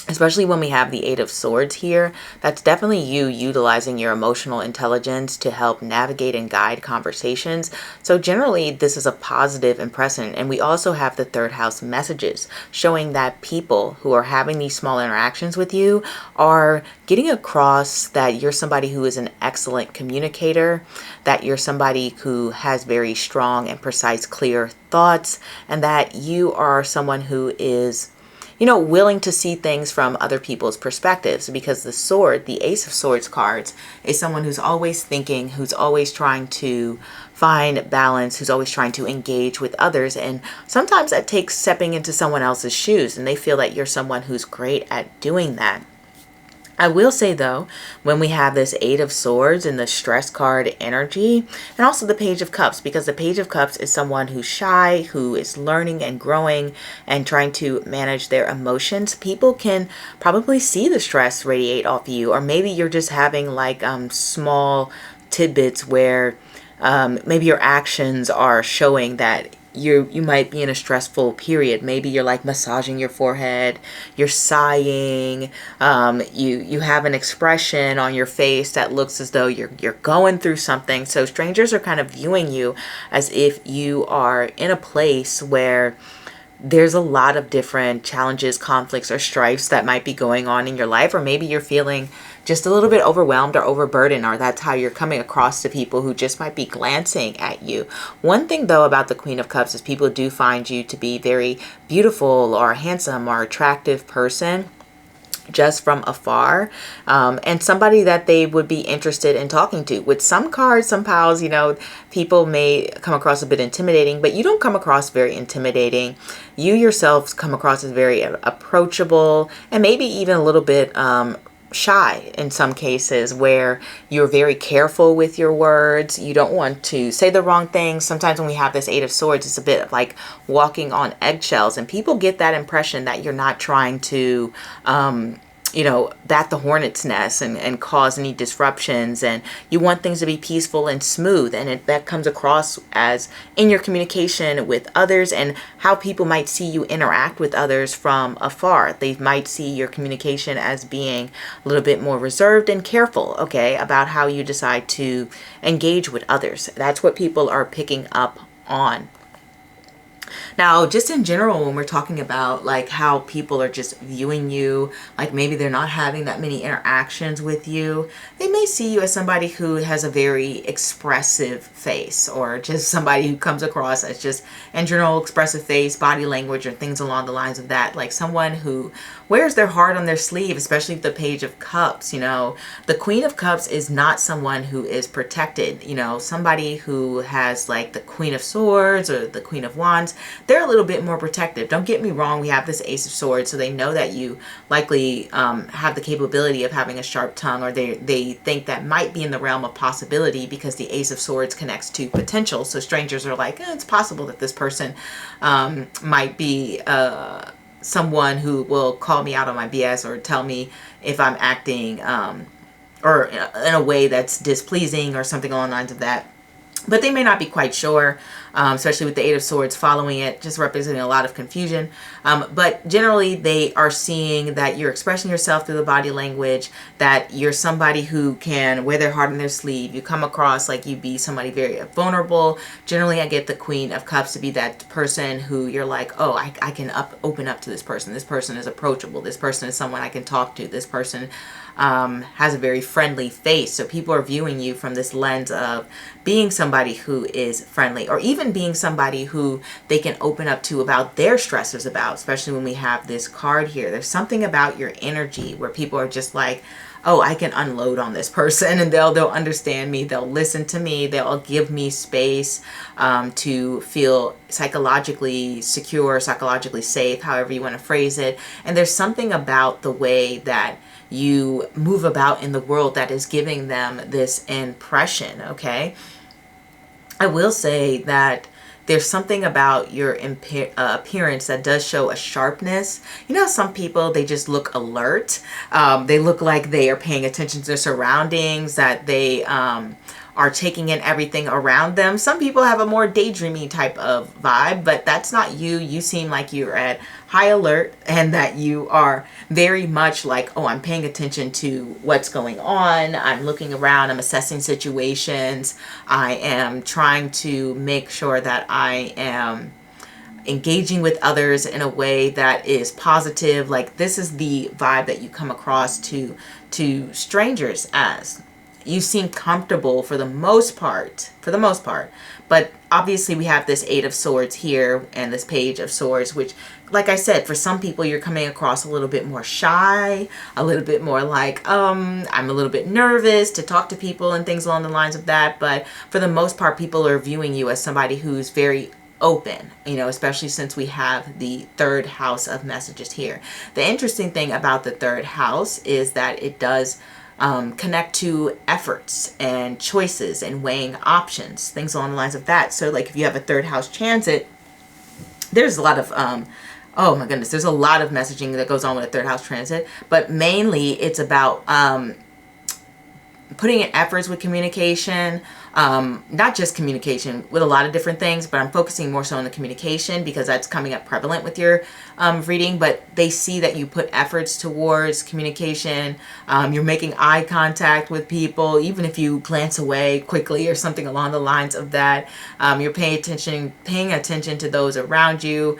Especially when we have the 8 of Swords here, that's definitely you utilizing your emotional intelligence to help navigate and guide conversations. So generally, this is a positive impression. And we also have the 3rd house messages showing that people who are having these small interactions with you are getting across that you're somebody who is an excellent communicator, that you're somebody who has very strong and precise, clear thoughts, and that you are someone who is, you know, willing to see things from other people's perspectives, because the sword, the Ace of Swords cards, is someone who's always thinking, who's always trying to find balance, who's always trying to engage with others. And sometimes that takes stepping into someone else's shoes, and they feel that you're someone who's great at doing that. I will say though, when we have this 8 of Swords and the stress card energy, and also the Page of Cups, because the Page of Cups is someone who's shy, who is learning and growing and trying to manage their emotions, people can probably see the stress radiate off you. Or maybe you're just having like small tidbits where maybe your actions are showing that you might be in a stressful period. Maybe you're like massaging your forehead, you're sighing, you have an expression on your face that looks as though you're going through something. So strangers are kind of viewing you as if you are in a place where there's a lot of different challenges, conflicts, or strifes that might be going on in your life, or maybe you're feeling just a little bit overwhelmed or overburdened, or that's how you're coming across to people who just might be glancing at you. One thing though about the Queen of Cups is people do find you to be very beautiful or handsome or attractive person just from afar, and somebody that they would be interested in talking to. With some cards, some piles, you know, people may come across a bit intimidating, but you don't come across very intimidating. You yourselves come across as very approachable, and maybe even a little bit shy in some cases, where you're very careful with your words. You don't want to say the wrong thing. Sometimes when we have this Eight of Swords, it's a bit of like walking on eggshells, and people get that impression that you're not trying to you know, bat the hornet's nest and cause any disruptions, and you want things to be peaceful and smooth, and that comes across as in your communication with others and how people might see you interact with others from afar. They might see your communication as being a little bit more reserved and careful, okay, about how you decide to engage with others. That's what people are picking up on. Now, just in general, when we're talking about like how people are just viewing you, like maybe they're not having that many interactions with you, they may see you as somebody who has a very expressive face, or just somebody who comes across as just in general expressive face, body language, or things along the lines of that. Like someone who wears their heart on their sleeve, especially the Page of Cups. You know, the Queen of Cups is not someone who is protected. You know, somebody who has like the Queen of Swords or the Queen of Wands, they're a little bit more protective. Don't get me wrong, we have this Ace of Swords, so they know that you likely have the capability of having a sharp tongue, or they think that might be in the realm of possibility, because the Ace of Swords connects to potential. So strangers are like, it's possible that this person might be someone who will call me out on my BS, or tell me if I'm acting or in a way that's displeasing or something along the lines of that. But they may not be quite sure, especially with the Eight of Swords following it, just representing a lot of confusion. But generally, they are seeing that you're expressing yourself through the body language, that you're somebody who can wear their heart on their sleeve. You come across like you be somebody very vulnerable. Generally, I get the Queen of Cups to be that person who you're like, oh, I can open up to this person. This person is approachable. This person is someone I can talk to. This person has a very friendly face. So people are viewing you from this lens of being somebody who is friendly, or even being somebody who they can open up to about their stressors about, especially when we have this card here. There's something about your energy where people are just like, oh, I can unload on this person, and they'll understand me, they'll listen to me, they'll give me space to feel psychologically secure, psychologically safe, however you want to phrase it. And there's something about the way that you move about in the world that is giving them this impression, okay? I will say that there's something about your appearance that does show a sharpness. You know, some people, they just look alert. They look like they are paying attention to their surroundings, that they are taking in everything around them. Some people have a more daydreamy type of vibe, but that's not you. You seem like you're at high alert, and that you are very much like, oh, I'm paying attention to what's going on. I'm looking around, I'm assessing situations. I am trying to make sure that I am engaging with others in a way that is positive. Like, this is the vibe that you come across to strangers as. You seem comfortable for the most part, but obviously we have this Eight of Swords here and this Page of Swords, which, like I said, for some people you're coming across a little bit more shy, a little bit more like, I'm a little bit nervous to talk to people and things along the lines of that. But for the most part, people are viewing you as somebody who's very open, you know, especially since we have the third house of messages here. The interesting thing about the third house is that it does connect to efforts and choices and weighing options, things along the lines of that. So like if you have a third house transit, there's a lot of oh my goodness, there's a lot of messaging that goes on with a third house transit, but mainly it's about putting in efforts with communication, not just communication, with a lot of different things, but I'm focusing more so on the communication because that's coming up prevalent with your reading. But they see that you put efforts towards communication. You're making eye contact with people, even if you glance away quickly or something along the lines of that. You're paying attention to those around you.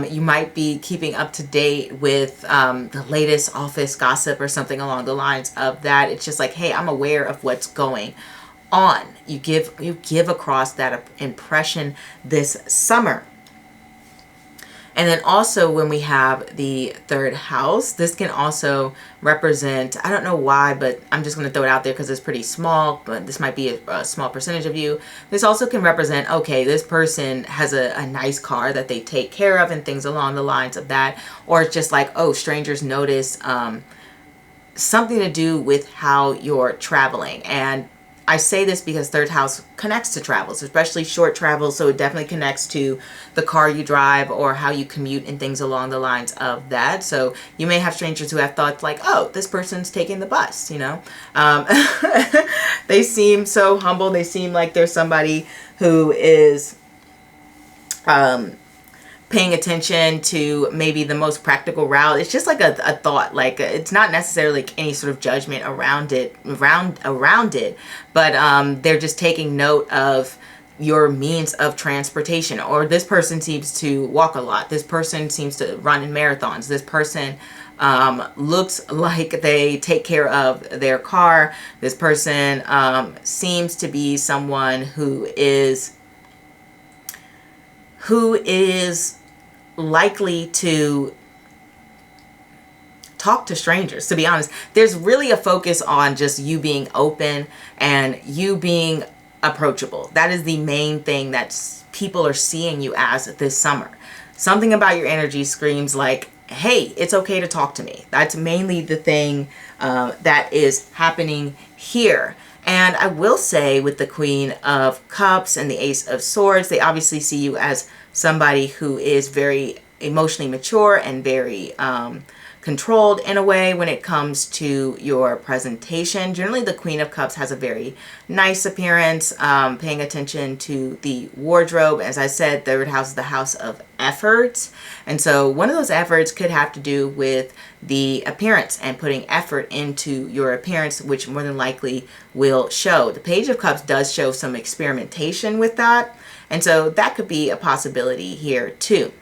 You might be keeping up to date with the latest office gossip or something along the lines of that. It's just like, hey, I'm aware of what's going on. You give across that impression this summer. And then also when we have the third house, this can also represent, I don't know why, but I'm just going to throw it out there because it's pretty small, but this might be a small percentage of you. This also can represent, okay, this person has a nice car that they take care of and things along the lines of that. Or it's just like, oh, strangers notice something to do with how you're traveling. And I say this because third house connects to travels, especially short travels. So it definitely connects to the car you drive or how you commute and things along the lines of that. So you may have strangers who have thoughts like, oh, this person's taking the bus, you know. They seem so humble. They seem like they're somebody who is paying attention to maybe the most practical route. It's just like a thought, like it's not necessarily like any sort of judgment around it, but they're just taking note of your means of transportation. Or this person seems to walk a lot. This person seems to run in marathons. This person looks like they take care of their car. This person seems to be someone who is likely to talk to strangers. To be honest, there's really a focus on just you being open and you being approachable. That is the main thing that people are seeing you as this summer. Something about your energy screams like, hey, it's okay to talk to me. That's mainly the thing that is happening here. And I will say with the Queen of Cups and the Ace of Swords, they obviously see you as somebody who is very emotionally mature and very controlled in a way when it comes to your presentation. Generally, the Queen of Cups has a very nice appearance, paying attention to the wardrobe. As I said, third house is the house of effort. And so one of those efforts could have to do with the appearance and putting effort into your appearance, which more than likely will show. The Page of Cups does show some experimentation with that. And so that could be a possibility here too.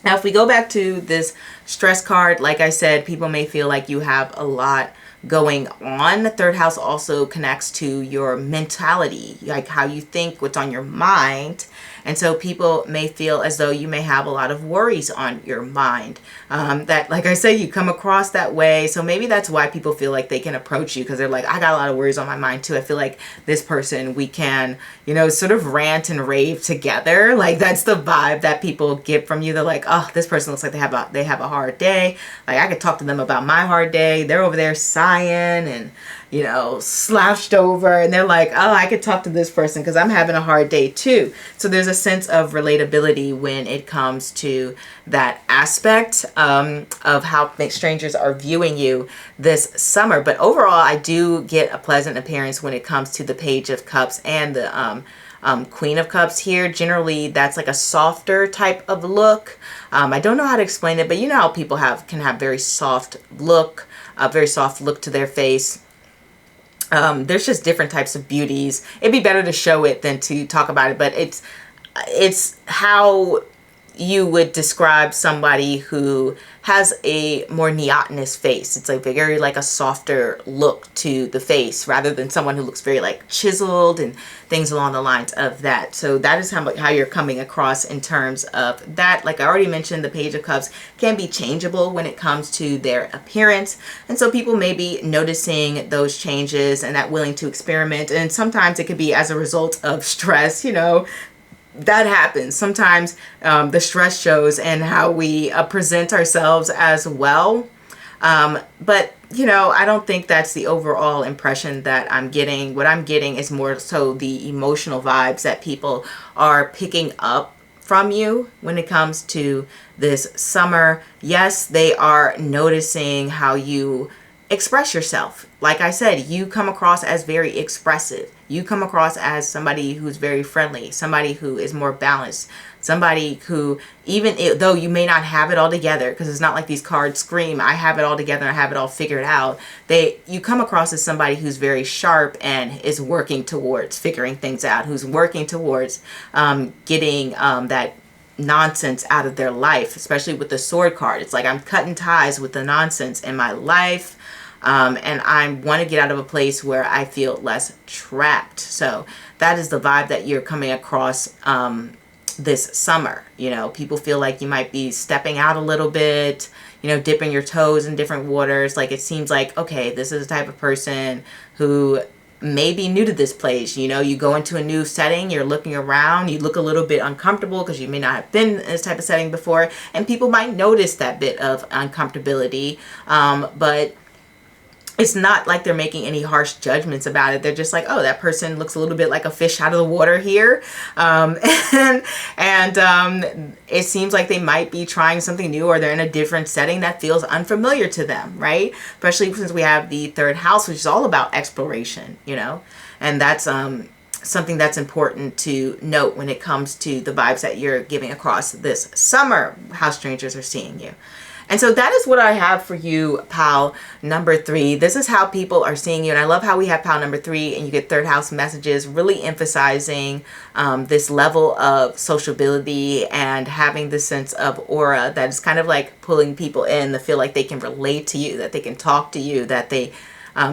Now, if we go back to this stress card, like I said, people may feel like you have a lot going on. The third house also connects to your mentality, like how you think, what's on your mind. And so people may feel as though you may have a lot of worries on your mind. That, like I say, you come across that way. So maybe that's why people feel like they can approach you, because they're like, I got a lot of worries on my mind too. I feel like this person, we can, you know, sort of rant and rave together. Like that's the vibe that people get from you. They're like, oh, this person looks like they have a hard day. Like I could talk to them about my hard day. They're over there sighing and, you know, slouched over, and they're like, oh, I could talk to this person because I'm having a hard day too. So there's a sense of relatability when it comes to that aspect of how strangers are viewing you this summer. But overall, I do get a pleasant appearance when it comes to the Page of Cups and the Queen of Cups here. Generally, that's like a softer type of look. I don't know how to explain it, but you know how people can have very soft look, a very soft look to their face. There's just different types of beauties. It'd be better to show it than to talk about it, but it's how you would describe somebody who has a more neotenous face. It's like very like a softer look to the face rather than someone who looks very like chiseled and things along the lines of that. So that is how you're coming across in terms of that. Like I already mentioned, the Page of Cups can be changeable when it comes to their appearance. And so people may be noticing those changes and that willing to experiment. And sometimes it could be as a result of stress, you know. That happens. Sometimes the stress shows and how we present ourselves as well. But, you know, I don't think that's the overall impression that I'm getting. What I'm getting is more so the emotional vibes that people are picking up from you when it comes to this summer. Yes, they are noticing how you express yourself. Like I said, you come across as very expressive. You come across as somebody who's very friendly, somebody who is more balanced, somebody who, though you may not have it all together, because it's not like these cards scream, I have it all together, I have it all figured out. You come across as somebody who's very sharp and is working towards figuring things out, who's working towards getting that nonsense out of their life, especially with the sword card. It's like I'm cutting ties with the nonsense in my life. And I want to get out of a place where I feel less trapped. So that is the vibe that you're coming across this summer. You know, people feel like you might be stepping out a little bit, you know, dipping your toes in different waters. Like it seems like, okay, this is the type of person who may be new to this place. You know, you go into a new setting, you're looking around, you look a little bit uncomfortable because you may not have been in this type of setting before. And people might notice that bit of uncomfortability. But it's not like they're making any harsh judgments about it. They're just like, oh, that person looks a little bit like a fish out of the water here. And it seems like they might be trying something new, or they're in a different setting that feels unfamiliar to them, right? Especially since we have the third house, which is all about exploration, you know? And that's something that's important to note when it comes to the vibes that you're giving across this summer, how strangers are seeing you. And so that is what I have for you, pal number 3. This is how people are seeing you. And I love how we have pal number 3 and you get third house messages, really emphasizing this level of sociability and having this sense of aura that is kind of like pulling people in that feel like they can relate to you, that they can talk to you, that they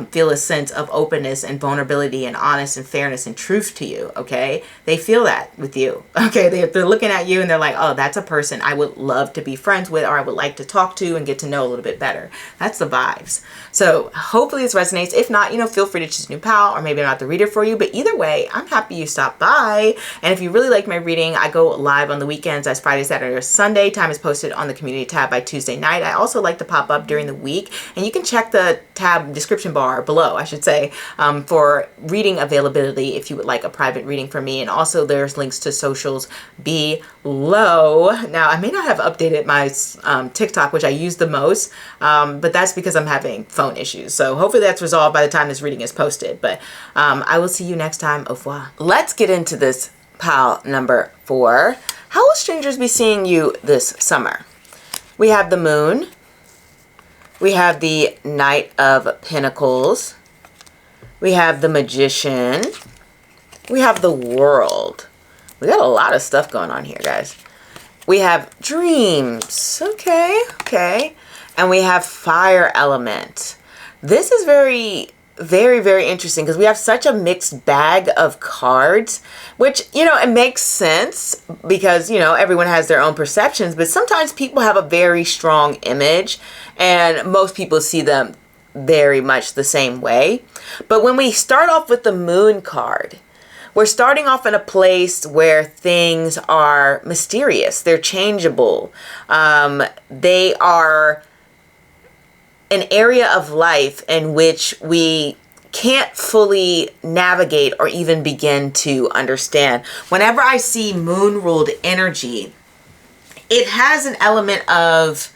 feel a sense of openness and vulnerability and honest and fairness and truth to you, okay? They feel that with you, okay? They're looking at you and they're like, oh, that's a person I would love to be friends with, or I would like to talk to and get to know a little bit better. That's the vibes. So hopefully this resonates. If not, you know, feel free to choose a new pal, or maybe I'm not the reader for you, but either way, I'm happy you stopped by. And if you really like my reading, I go live on the weekends as Friday, Saturday, or Sunday. Time is posted on the community tab by Tuesday night. I also like to pop up during the week, and you can check the tab description bar below, I should say, for reading availability if you would like a private reading from me. And also there's links to socials below. Now, I may not have updated my TikTok, which I use the most, but that's because I'm having phone issues. So hopefully that's resolved by the time this reading is posted. But I will see you next time. Au revoir. Let's get into this pal number 4. How will strangers be seeing you this summer? We have the moon. We have the Knight of Pentacles. We have the Magician. We have the World. We got a lot of stuff going on here, guys. We have Dreams. Okay, okay. And we have Fire Element. This is very, very interesting because we have such a mixed bag of cards, which, you know, it makes sense because, you know, everyone has their own perceptions, but sometimes people have a very strong image and most people see them very much the same way. But when we start off with the Moon card, we're starting off in a place where things are mysterious. They're changeable. They are an area of life in which we can't fully navigate or even begin to understand. Whenever I see moon ruled energy, it has an element of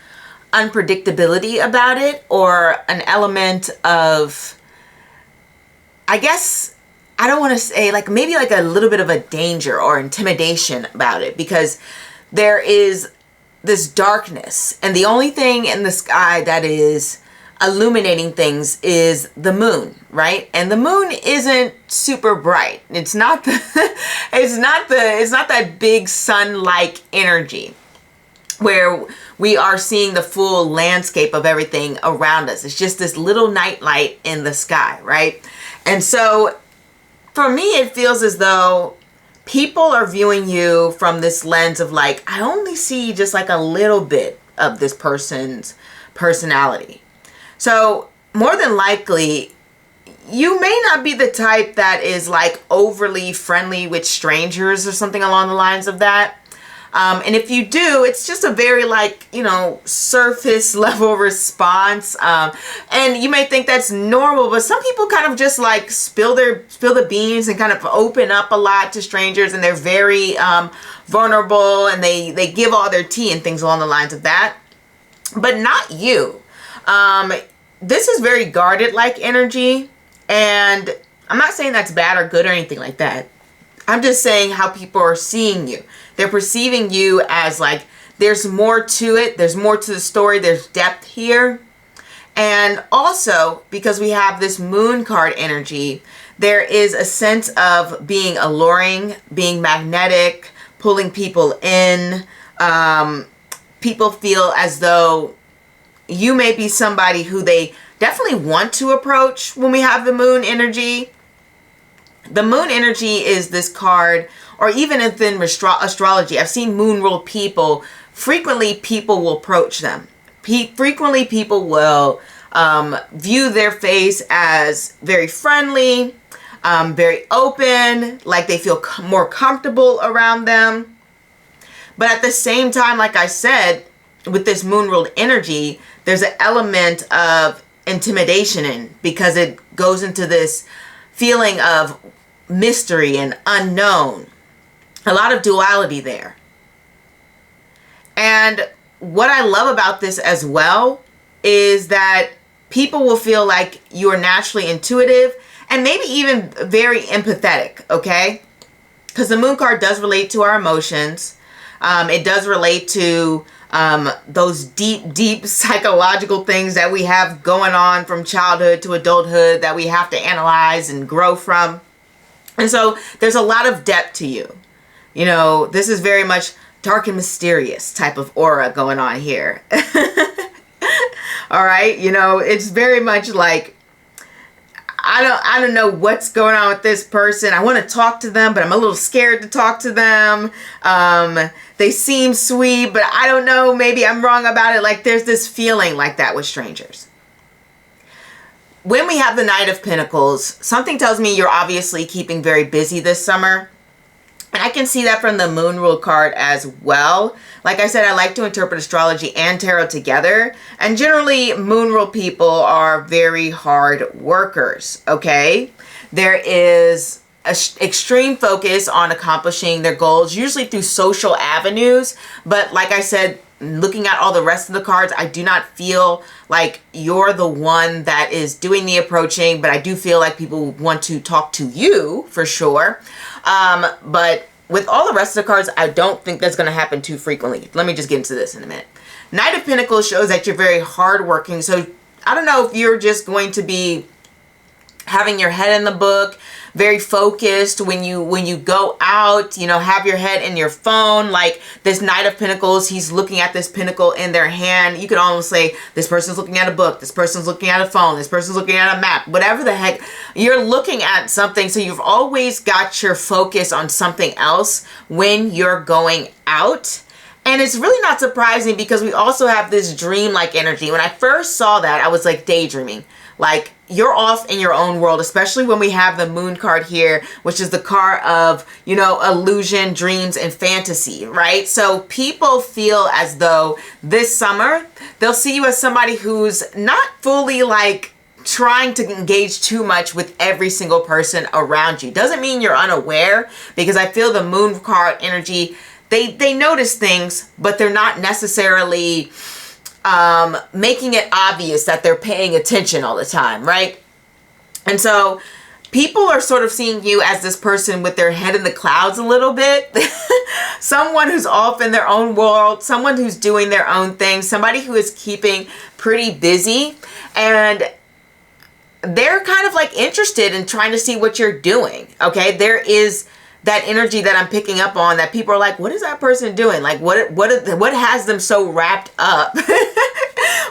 unpredictability about it, or an element of, I guess, I don't want to say, like, maybe like a little bit of a danger or intimidation about it, because there is this darkness and the only thing in the sky that is illuminating things is the moon, right? And the moon isn't super bright. It's not the it's not that big sun-like energy where we are seeing the full landscape of everything around us. It's just this little night light in the sky, right? And so for me, it feels as though people are viewing you from this lens of like, I only see just like a little bit of this person's personality. So more than likely, you may not be the type that is like overly friendly with strangers or something along the lines of that. And if you do, it's just a very like, you know, surface level response. And you may think that's normal, but some people kind of just like spill the beans and kind of open up a lot to strangers, and they're very vulnerable, and they give all their tea and things along the lines of that. But not you. this is very guarded like energy, and I'm not saying that's bad or good or anything like that. I'm just saying how people are seeing you. They're perceiving you as like, there's more to it. There's more to the story. There's depth here. And also, because we have this moon card energy, there is a sense of being alluring, being magnetic, pulling people in. People feel as though you may be somebody who they definitely want to approach when we have the moon energy. The moon energy is this card, or even within astrology, I've seen moon ruled people, frequently people will approach them. Frequently people will view their face as very friendly, very open, like they feel more comfortable around them. But at the same time, like I said, with this moon ruled energy, there's an element of intimidation in, because it goes into this feeling of mystery and unknown. A lot of duality there. And what I love about this as well is that people will feel like you are naturally intuitive and maybe even very empathetic, okay? Because the moon card does relate to our emotions. It does relate to those deep psychological things that we have going on from childhood to adulthood that we have to analyze and grow from. And so there's a lot of depth to you. You know, this is very much dark and mysterious type of aura going on here. All right. You know, it's very much like, I don't know what's going on with this person. I want to talk to them, but I'm a little scared to talk to them. They seem sweet, but I don't know, maybe I'm wrong about it. Like, there's this feeling like that with strangers. When we have the Knight of Pentacles, something tells me you're obviously keeping very busy this summer. And I can see that from the moon rule card as well. Like I said, I like to interpret astrology and tarot together. And generally, moon rule people are very hard workers, okay? There is an extreme focus on accomplishing their goals, usually through social avenues. But like I said, looking at all the rest of the cards, I do not feel like you're the one that is doing the approaching, but I do feel like people want to talk to you for sure. But with all the rest of the cards, I don't think that's going to happen too frequently. Let me just get into this in a minute. Knight of Pentacles shows that you're very hardworking. So I don't know if you're just going to be having your head in the book, very focused when you go out, you know, have your head in your phone. Like this Knight of Pentacles, he's looking at this pentacle in their hand. You could almost say this person's looking at a book, this person's looking at a phone, this person's looking at a map, whatever the heck. You're looking at something, so you've always got your focus on something else when you're going out. And it's really not surprising because we also have this dream-like energy. When I first saw that, I was like daydreaming. Like, you're off in your own world, especially when we have the moon card here, which is the card of, you know, illusion, dreams, and fantasy, right? So people feel as though this summer, they'll see you as somebody who's not fully like trying to engage too much with every single person around you. Doesn't mean you're unaware, because I feel the moon card energy, they notice things, but they're not necessarily making it obvious that they're paying attention all the time, right? And so people are sort of seeing you as this person with their head in the clouds a little bit. Someone who's off in their own world, someone who's doing their own thing, somebody who is keeping pretty busy, and they're kind of like interested in trying to see what you're doing, okay? There is that energy that I'm picking up on, that people are like, what is that person doing? Like, what has them so wrapped up?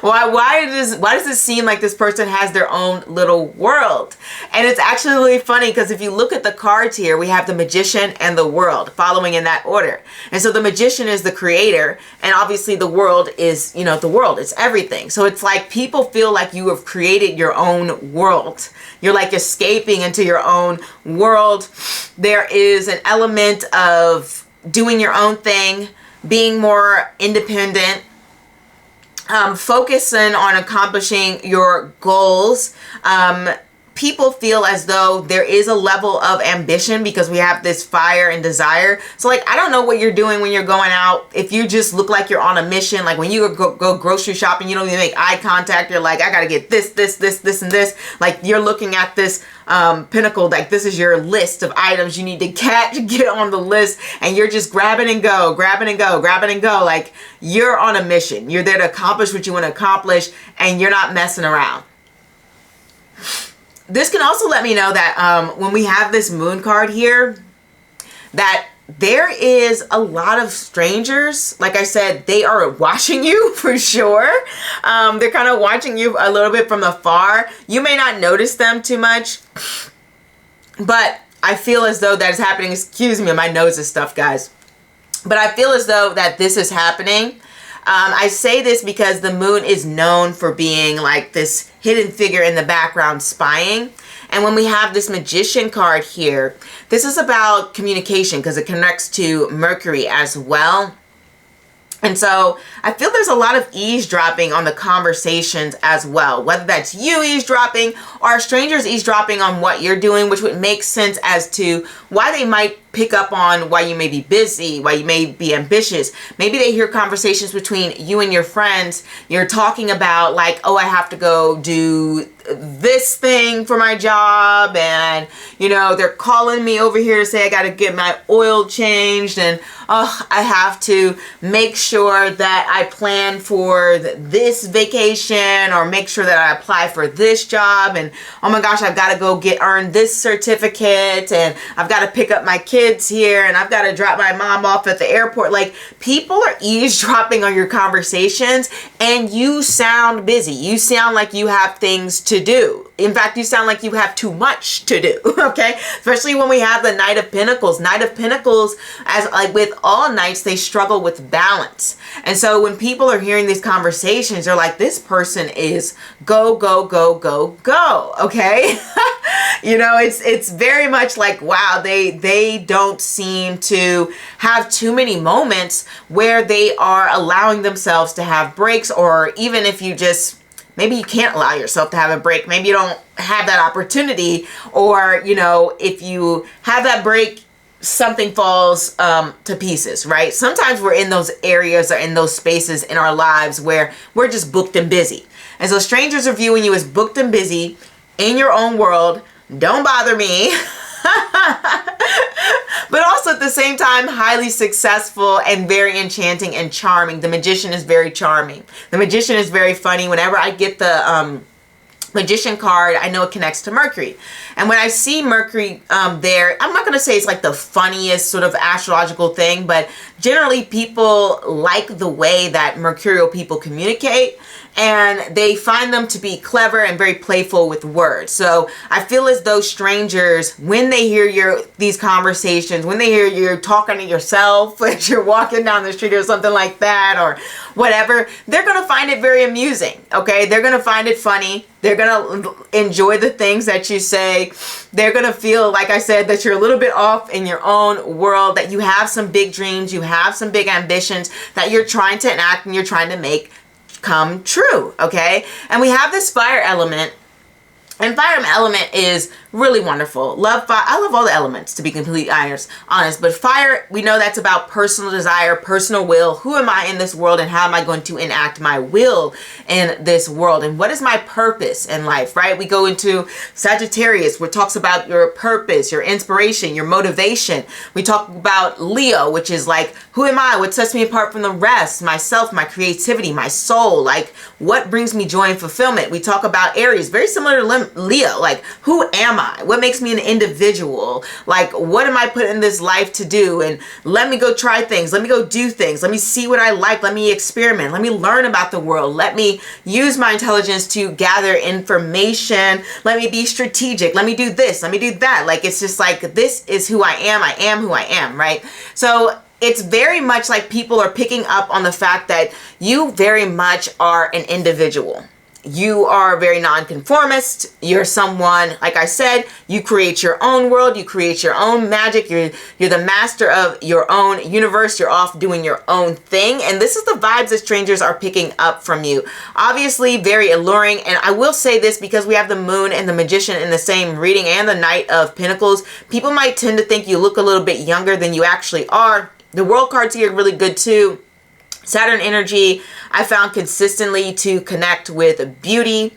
Why does it seem like this person has their own little world? And it's actually really funny because if you look at the cards here, we have the Magician and the World following in that order. And so the Magician is the creator, and obviously the World is, you know, the world. It's everything. So it's like people feel like you have created your own world. You're like escaping into your own world. There is an element of doing your own thing, being more independent, focusing on accomplishing your goals. people feel as though there is a level of ambition because we have this fire and desire. So like, I don't know what you're doing when you're going out. If you just look like you're on a mission, like when you go grocery shopping, you don't even make eye contact. You're like, I got to get this, and this. Like you're looking at this pinnacle, like this is your list of items you need to get on the list, and you're just grabbing and go. Like you're on a mission. You're there to accomplish what you want to accomplish, and you're not messing around. This can also let me know that when we have this moon card here, that there is a lot of strangers. Like I said, they are watching you for sure. They're kind of watching you a little bit from afar. You may not notice them too much, but I feel as though that is happening. Excuse me, my nose is stuffed, guys. But I feel as though that this is happening. I say this because the moon is known for being like this hidden figure in the background spying. And when we have this Magician card here, this is about communication because it connects to Mercury as well. And so I feel there's a lot of eavesdropping on the conversations as well, whether that's you eavesdropping or strangers eavesdropping on what you're doing, which would make sense as to why they might pick up on why you may be busy, why you may be ambitious. Maybe they hear conversations between you and your friends. You're talking about like, oh, I have to go do this thing for my job, and you know, they're calling me over here to say I got to get my oil changed, and oh, I have to make sure that I plan for this vacation, or make sure that I apply for this job, and oh my gosh, I've got to go earn this certificate, and I've got to pick up my kids here, and I've got to drop my mom off at the airport. Like, people are eavesdropping on your conversations, and you sound busy. You sound like you have things to do. In fact, you sound like you have too much to do, okay? Especially when we have the Knight of Pentacles. Knight of Pentacles, as like with all knights, they struggle with balance. And so when people are hearing these conversations, they're like, this person is go, go, go, go, go, okay? You know, it's very much like, wow, they don't seem to have too many moments where they are allowing themselves to have breaks, or even if you just, maybe you can't allow yourself to have a break. Maybe you don't have that opportunity, or, you know, if you have that break, something falls to pieces, right? Sometimes we're in those areas or in those spaces in our lives where we're just booked and busy. And so strangers are viewing you as booked and busy in your own world. Don't bother me. But also at the same time, highly successful and very enchanting and charming. The Magician is very charming. The Magician is very funny. Whenever I get the Magician card, I know it connects to Mercury. And when I see Mercury there, I'm not going to say it's like the funniest sort of astrological thing, but generally people like the way that Mercurial people communicate, and they find them to be clever and very playful with words. So I feel as though strangers, when they hear these conversations, when they hear you talking to yourself as you're walking down the street or something like that, or whatever, they're going to find it very amusing, okay? They're going to find it funny. They're going to enjoy the things that you say. They're going to feel, like I said, that you're a little bit off in your own world, that you have some big dreams, you have some big ambitions that you're trying to enact and you're trying to make come true, okay? And we have this fire element, and fire element is really wonderful. Love fire. I love all the elements, to be completely honest. But fire, we know that's about personal desire, personal will. Who am I in this world, and how am I going to enact my will in this world? And what is my purpose in life, right? We go into Sagittarius, where it talks about your purpose, your inspiration, your motivation. We talk about Leo, which is like, who am I? What sets me apart from the rest? Myself, my creativity, my soul. Like, what brings me joy and fulfillment? We talk about Aries, very similar to Leo. Like, who am I? What makes me an individual? Like, what am I put in this life to do? And let me go try things. Let me go do things. Let me see what I like. Let me experiment. Let me learn about the world. Let me use my intelligence to gather information. Let me be strategic. Let me do this. Let me do that. Like, it's just like, this is who I am. I am who I am, right? So it's very much like people are picking up on the fact that you very much are an individual. You are very nonconformist. You're someone, like I said, you create your own world. You create your own magic. You're the master of your own universe. You're off doing your own thing. And this is the vibes that strangers are picking up from you. Obviously, very alluring. And I will say this because we have the moon and the magician in the same reading and the Knight of Pentacles. People might tend to think you look a little bit younger than you actually are. The world cards here are really good too. Saturn energy, I found consistently to connect with beauty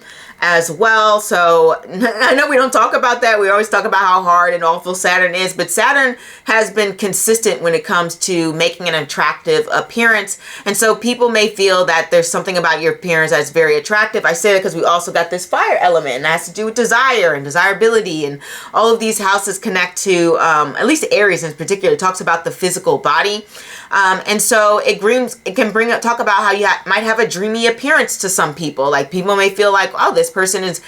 as well. So I know we don't talk about that. We always talk about how hard and awful Saturn is, but Saturn has been consistent when it comes to making an attractive appearance. And so people may feel that there's something about your appearance that's very attractive. I say that because we also got this fire element, and that has to do with desire and desirability. And all of these houses connect to, at least Aries in particular, talks about the physical body. And so it can talk about how you might have a dreamy appearance to some people. Like people may feel like, oh, this person is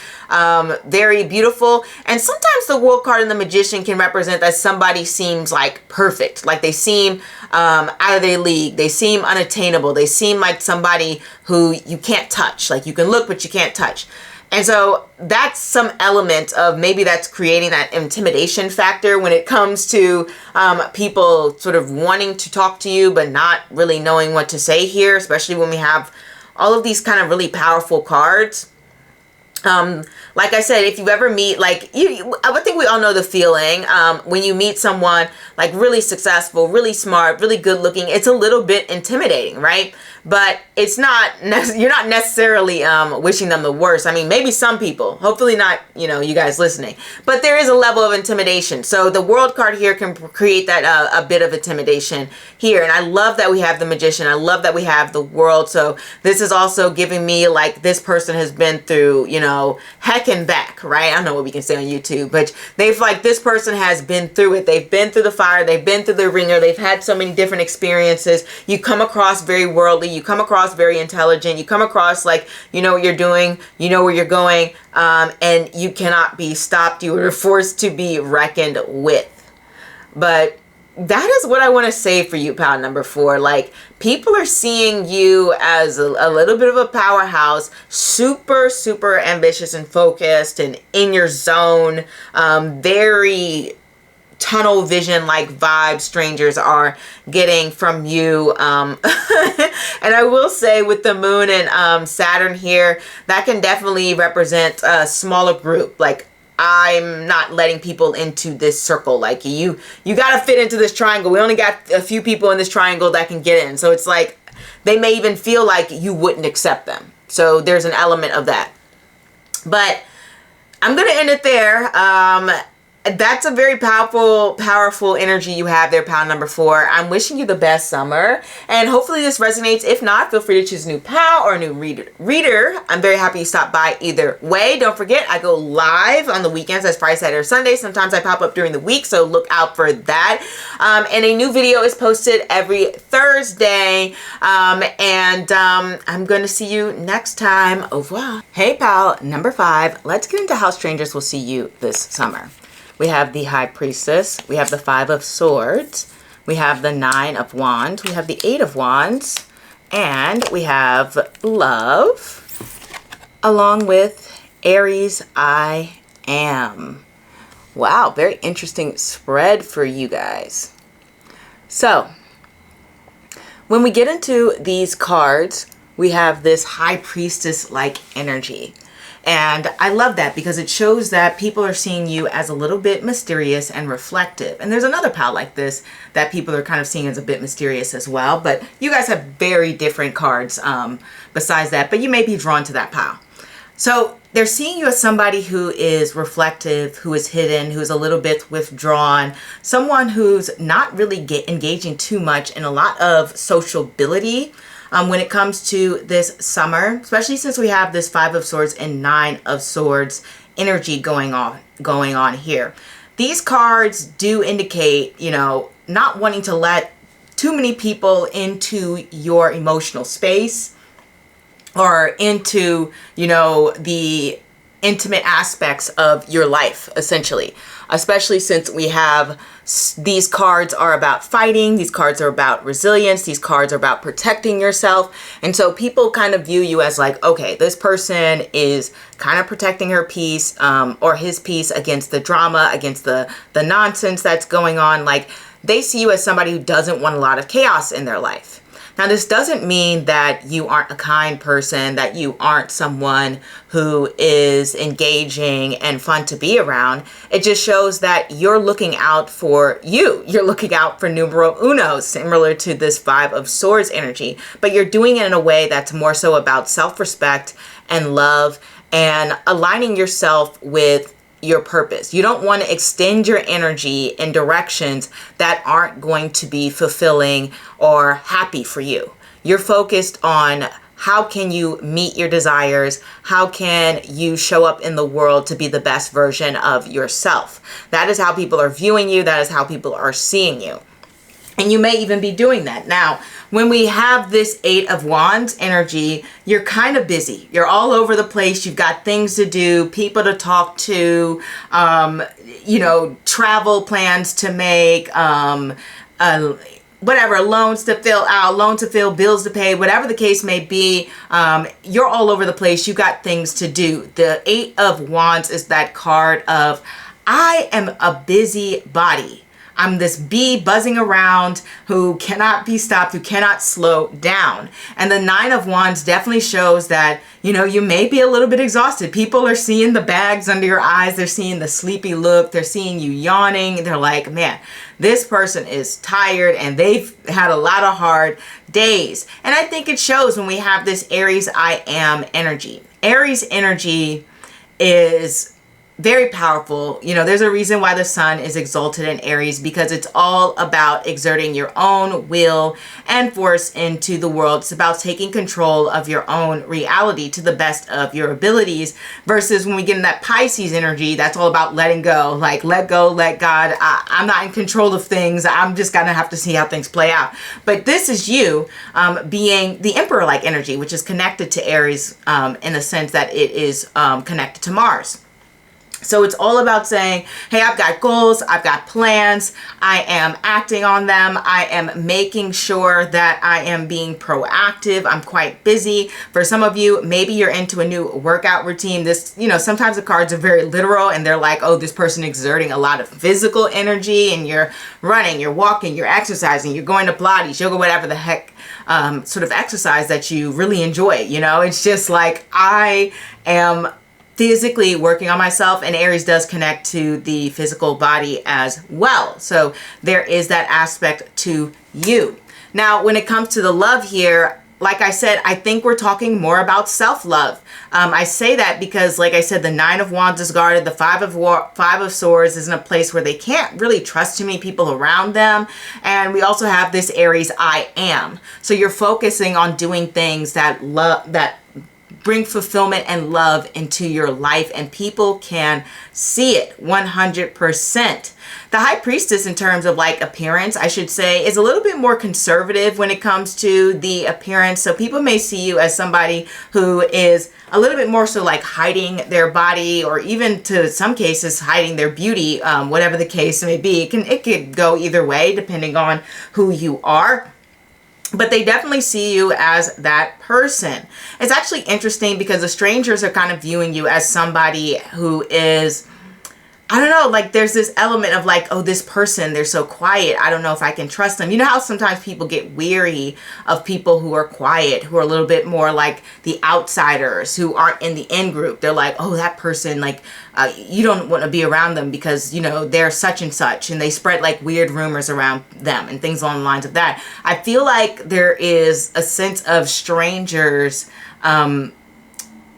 very beautiful. And sometimes the World card and the Magician can represent that somebody seems like perfect. Like they seem out of their league. They seem unattainable. They seem like somebody who you can't touch. Like you can look, but you can't touch. And so that's some element of maybe that's creating that intimidation factor when it comes to people sort of wanting to talk to you, but not really knowing what to say here, especially when we have all of these kind of really powerful cards. Like I said, if you ever meet, like, I would think we all know the feeling when you meet someone like really successful, really smart, really good looking. It's a little bit intimidating, right? But it's not, you're not necessarily wishing them the worst. I mean, maybe some people, hopefully not, you guys listening, but there is a level of intimidation. So the World card here can create that a bit of intimidation here. And I love that we have the Magician. I love that we have the World. So this is also giving me like this person has been through, heck and back, right? I don't know what we can say on YouTube, but this person has been through it. They've been through the fire. They've been through the ringer. They've had so many different experiences. You come across very worldly. You come across very intelligent. You come across like, you know what you're doing. You know where you're going. And you cannot be stopped. You are forced to be reckoned with. But that is what I want to say for you, pal number 4. Like, people are seeing you as a little bit of a powerhouse, super, super ambitious and focused and in your zone, very tunnel vision like vibes strangers are getting from you. And I will say with the moon and Saturn here, that can definitely represent a smaller group. Like, I'm not letting people into this circle. Like you got to fit into this triangle. We only got a few people in this triangle that can get in. So it's like, they may even feel like you wouldn't accept them. So there's an element of that. But I'm going to end it there. That's a very powerful energy you have there, pal number 4. I'm wishing you the best summer, and hopefully this resonates. If not, feel free to choose a new pal or a new reader. I'm very happy you stopped by either way. Don't forget, I go live on the weekends. That's Friday, Saturday, or Sunday. Sometimes I pop up during the week, so look out for that. And a new video is posted every Thursday. I'm going to see you next time. Au revoir. Hey, pal number 5. Let's get into how strangers will see you this summer. We have the High Priestess, we have the 5 of Swords, we have the 9 of Wands, we have the 8 of Wands, and we have Love, along with Aries I Am. Wow, very interesting spread for you guys. So, when we get into these cards, we have this High Priestess-like energy. And I love that because it shows that people are seeing you as a little bit mysterious and reflective. And there's another pal like this that people are kind of seeing as a bit mysterious as well. But you guys have very different cards besides that. But you may be drawn to that pal. So they're seeing you as somebody who is reflective, who is hidden, who's a little bit withdrawn. Someone who's not really engaging too much in a lot of sociability. When it comes to this summer, especially since we have this 5 of Swords and 9 of Swords energy going on here. These cards do indicate, not wanting to let too many people into your emotional space or into, the intimate aspects of your life, essentially. especially since we have these cards are about fighting, these cards are about resilience, these cards are about protecting yourself. And so people kind of view you as like, okay, this person is kind of protecting her peace or his peace against the drama, against the nonsense that's going on. Like, they see you as somebody who doesn't want a lot of chaos in their life. Now, this doesn't mean that you aren't a kind person, that you aren't someone who is engaging and fun to be around. It just shows that you're looking out for you. You're looking out for numero uno, similar to this Five of Swords energy. But you're doing it in a way that's more so about self-respect and love and aligning yourself with your purpose. You don't want to extend your energy in directions that aren't going to be fulfilling or happy for you. You're focused on how can you meet your desires? How can you show up in the world to be the best version of yourself? That is how people are viewing you. That is how people are seeing you. And you may even be doing that. Now, when we have this Eight of Wands energy, you're kind of busy. You're all over the place. You've got things to do, people to talk to, travel plans to make, whatever, loans to fill out, loans to fill, bills to pay, whatever the case may be. You're all over the place. You got things to do. The Eight of Wands is that card of, I am a busy body. I'm this bee buzzing around who cannot be stopped, who cannot slow down. And the Nine of Wands definitely shows that, you may be a little bit exhausted. People are seeing the bags under your eyes. They're seeing the sleepy look. They're seeing you yawning. They're like, man, this person is tired and they've had a lot of hard days. And I think it shows when we have this Aries I am energy. Aries energy is very powerful. There's a reason why the sun is exalted in Aries, because it's all about exerting your own will and force into the world. It's about taking control of your own reality to the best of your abilities, versus when we get in that Pisces energy, that's all about letting go. Like, let go, let God. I'm not in control of things. I'm just gonna have to see how things play out. But this is you being the Emperor-like energy, which is connected to Aries in the sense that it is connected to Mars. So it's all about saying, hey, I've got goals, I've got plans, I am acting on them, I am making sure that I am being proactive, I'm quite busy. For some of you, maybe you're into a new workout routine. This, sometimes the cards are very literal and they're like, oh, this person exerting a lot of physical energy, and you're running, you're walking, you're exercising, you're going to Pilates, yoga, whatever the heck sort of exercise that you really enjoy. It's just like, I am physically working on myself, and Aries does connect to the physical body as well. So there is that aspect to you. Now, when it comes to the love here, like I said, I think we're talking more about self-love. I say that because, like I said, the Nine of Wands is guarded. The Five of Swords is in a place where they can't really trust too many people around them. And we also have this Aries I am. So you're focusing on doing things that bring fulfillment and love into your life, and people can see it 100%. The High Priestess, in terms of like appearance, I should say, is a little bit more conservative when it comes to the appearance. So people may see you as somebody who is a little bit more so like hiding their body, or even to some cases hiding their beauty, whatever the case may be. It could go either way depending on who you are. But they definitely see you as that person. It's actually interesting because the strangers are kind of viewing you as somebody who is, I don't know, like there's this element of like, oh, this person, they're so quiet, I don't know if I can trust them. You know how sometimes people get weary of people who are quiet, who are a little bit more like the outsiders, who aren't in the in group. They're like, oh, that person, like, you don't want to be around them because, they're such and such, and they spread like weird rumors around them and things along the lines of that. I feel like there is a sense of strangers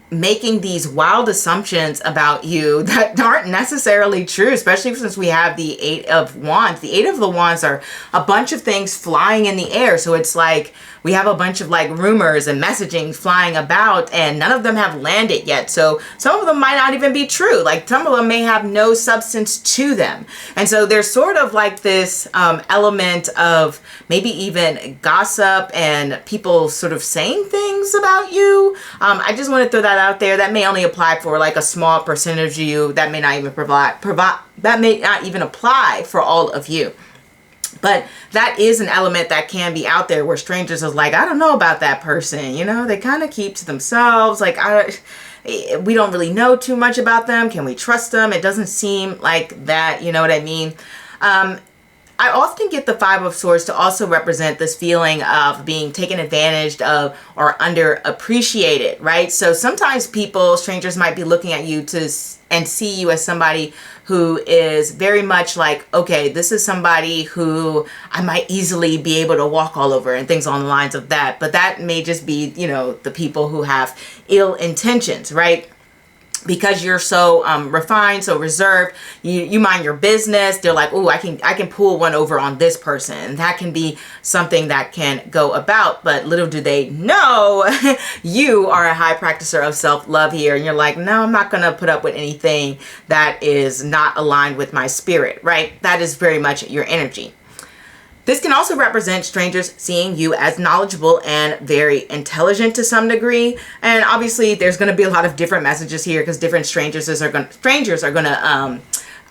making these wild assumptions about you that aren't necessarily true, especially since we have the Eight of Wands. The Eight of the Wands are a bunch of things flying in the air. So it's like we have a bunch of like rumors and messaging flying about, and none of them have landed yet. So some of them might not even be true. Like some of them may have no substance to them. And so there's sort of like this element of maybe even gossip and people sort of saying things about you. I just want to throw that out there. That may only apply for like a small percentage of you. That may not even that may not even apply for all of you. But that is an element that can be out there where strangers is like, I don't know about that person. You know, they kind of keep to themselves. Like, we don't really know too much about them. Can we trust them? It doesn't seem like that. You know what I mean? I often get the Five of Swords to also represent this feeling of being taken advantage of or underappreciated, right? So sometimes strangers might be looking at you and see you as somebody who is very much like, okay, this is somebody who I might easily be able to walk all over and things on the lines of that. But that may just be, you know, the people who have ill intentions, right? Because you're so refined, so reserved, you mind your business. They're like, oh, I can pull one over on this person. And that can be something that can go about. But little do they know, you are a high practicer of self-love here. And you're like, no, I'm not going to put up with anything that is not aligned with my spirit, right? That is very much your energy. This can also represent strangers seeing you as knowledgeable and very intelligent to some degree. And obviously there's going to be a lot of different messages here because different strangers are going to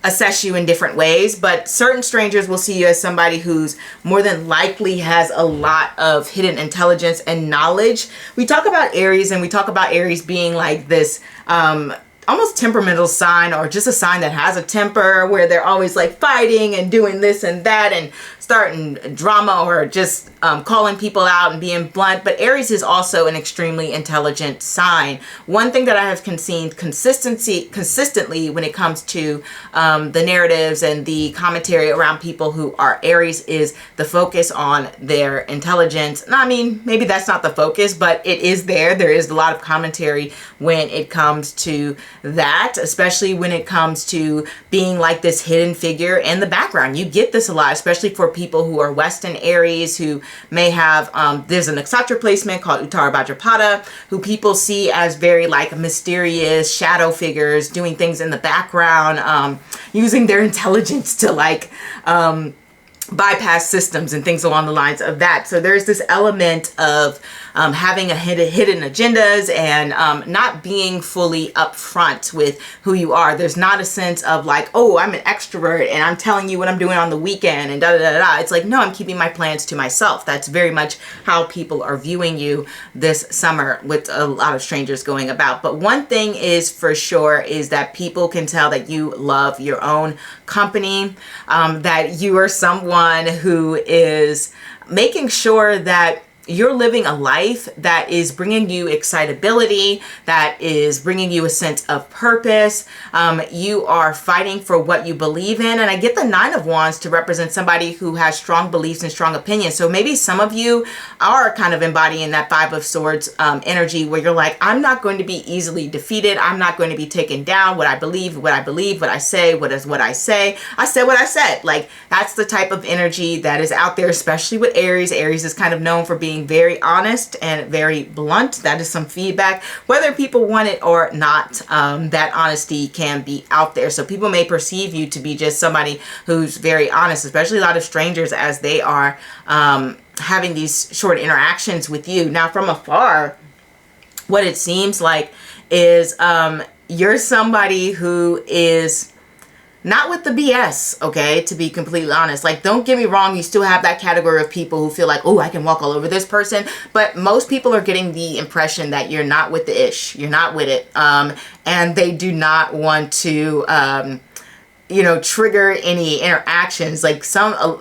assess you in different ways. But certain strangers will see you as somebody who's more than likely has a lot of hidden intelligence and knowledge. We talk about Aries, and we talk about Aries being like this almost temperamental sign, or just a sign that has a temper, where they're always like fighting and doing this and that and starting drama, or just calling people out and being blunt. But Aries is also an extremely intelligent sign. One thing that I have seen consistently when it comes to the narratives and the commentary around people who are Aries is the focus on their intelligence. I mean, maybe that's not the focus, but it is there. There is a lot of commentary when it comes to that, especially when it comes to being like this hidden figure in the background. You get this a lot, especially for people who are Western Aries, who may have, there's a nakshatra placement called Uttara Bhadrapada, who people see as very like mysterious shadow figures doing things in the background, using their intelligence to like bypass systems and things along the lines of that. So there's this element of having a hidden agendas and not being fully upfront with who you are. There's not a sense of like, oh, I'm an extrovert and I'm telling you what I'm doing on the weekend and da da da da. It's like, no, I'm keeping my plans to myself. That's very much how people are viewing you this summer, with a lot of strangers going about. But one thing is for sure is that people can tell that you love your own company, that you are someone who is making sure that you're living a life that is bringing you excitability, that is bringing you a sense of purpose. You are fighting for what you believe in. And I get the Nine of Wands to represent somebody who has strong beliefs and strong opinions. So maybe some of you are kind of embodying that Five of Swords energy, where you're like, I'm not going to be easily defeated. I'm not going to be taken down. What I believe, what I say, what is what I say. I said what I said. Like, that's the type of energy that is out there, especially with Aries. Aries is kind of known for being very honest and very blunt. That is some feedback, whether people want it or not. That honesty can be out there. So people may perceive you to be just somebody who's very honest, especially a lot of strangers, as they are having these short interactions with you. Now, from afar, what it seems like is you're somebody who is not with the BS, okay, to be completely honest. Like, don't get me wrong, you still have that category of people who feel like, oh, I can walk all over this person. But most people are getting the impression that you're not with the ish. You're not with it. And they do not want to, trigger any interactions. Like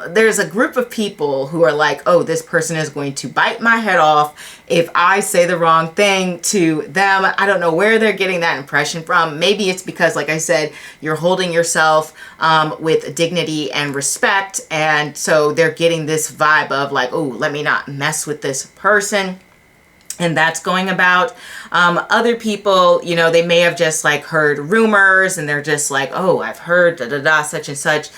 there's a group of people who are like, oh, this person is going to bite my head off if I say the wrong thing to them. I don't know where they're getting that impression from. Maybe it's because, like I said, you're holding yourself with dignity and respect. And so they're getting this vibe of like, oh, let me not mess with this person. And that's going about. Other people, they may have just like heard rumors and they're just like, oh, I've heard such and such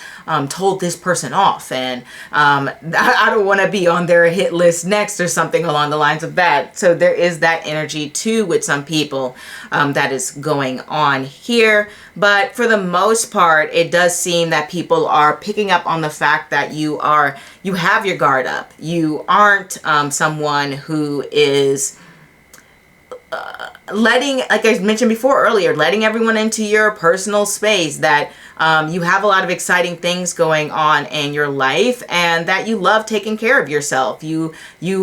told this person off, and I don't want to be on their hit list next or something along the lines of that. So there is that energy too with some people that is going on here. But for the most part, it does seem that people are picking up on the fact that you have your guard up. You aren't someone who is letting, like I mentioned before earlier, letting everyone into your personal space, that you have a lot of exciting things going on in your life, and that you love taking care of yourself. You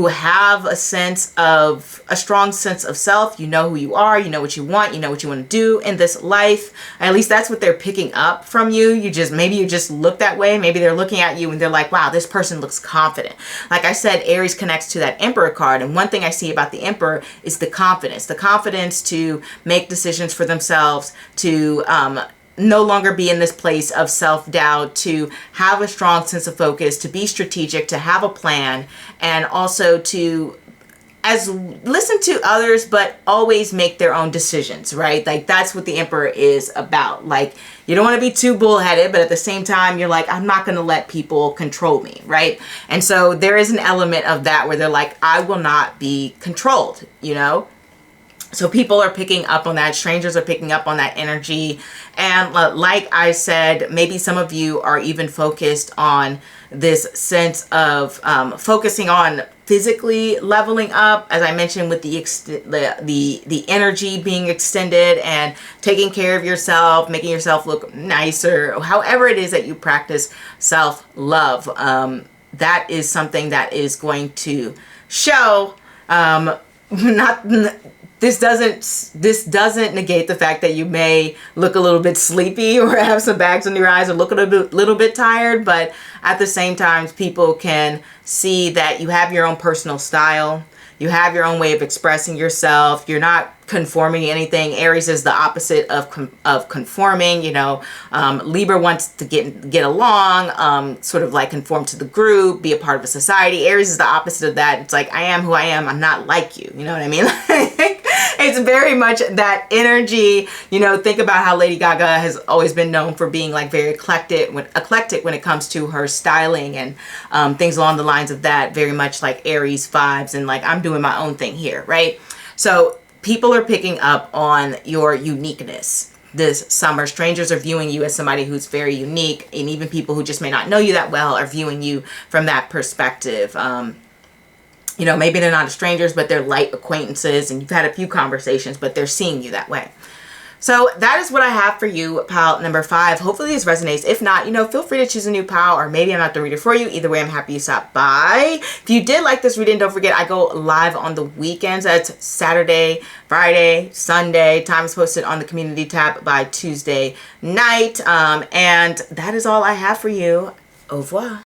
have a strong sense of self. You know who you are, you know what you want to do in this life. At least that's what they're picking up from you. Maybe you just look that way. Maybe they're looking at you and they're like, wow, this person looks confident. Like I said, Aries connects to that Emperor card, and one thing I see about the Emperor is the confidence to make decisions for themselves, to no longer be in this place of self-doubt, to have a strong sense of focus, to be strategic, to have a plan, and also to listen to others, but always make their own decisions, right? Like that's what the Emperor is about. Like you don't want to be too bullheaded, but at the same time, you're like, I'm not going to let people control me, right? And so there is an element of that where they're like, I will not be controlled, you know? So people are picking up on that. Strangers are picking up on that energy. And like I said, maybe some of you are even focused on this sense of focusing on physically leveling up, as I mentioned, with the energy being extended and taking care of yourself, making yourself look nicer, however it is that you practice self-love. That is something that is going to show. This doesn't negate the fact that you may look a little bit sleepy or have some bags under your eyes or look a little bit tired, but at the same time, people can see that you have your own personal style. You have your own way of expressing yourself. You're not conforming to anything. Aries is the opposite of conforming. You know, Libra wants to get along, sort of like conform to the group, be a part of a society. Aries is the opposite of that. It's like, I am who I am. I'm not like you. You know what I mean? It's very much that energy. You know, think about how Lady Gaga has always been known for being like very eclectic when it comes to her styling and things along the lines of that. Very much like Aries vibes, and like, I'm doing my own thing here, right? So people are picking up on your uniqueness this summer. Strangers are viewing you as somebody who's very unique, and even people who just may not know you that well are viewing you from that perspective. You know, maybe they're not strangers, but they're light acquaintances, and you've had a few conversations, but they're seeing you that way. So that is what I have for you, pal number 5. Hopefully this resonates. If not, you know, feel free to choose a new pal, or maybe I'm not the reader for you. Either way, I'm happy you stopped by. If you did like this reading, don't forget I go live on the weekends. That's Saturday, Friday, Sunday. Time is posted on the community tab by Tuesday night. And that is all I have for you. Au revoir.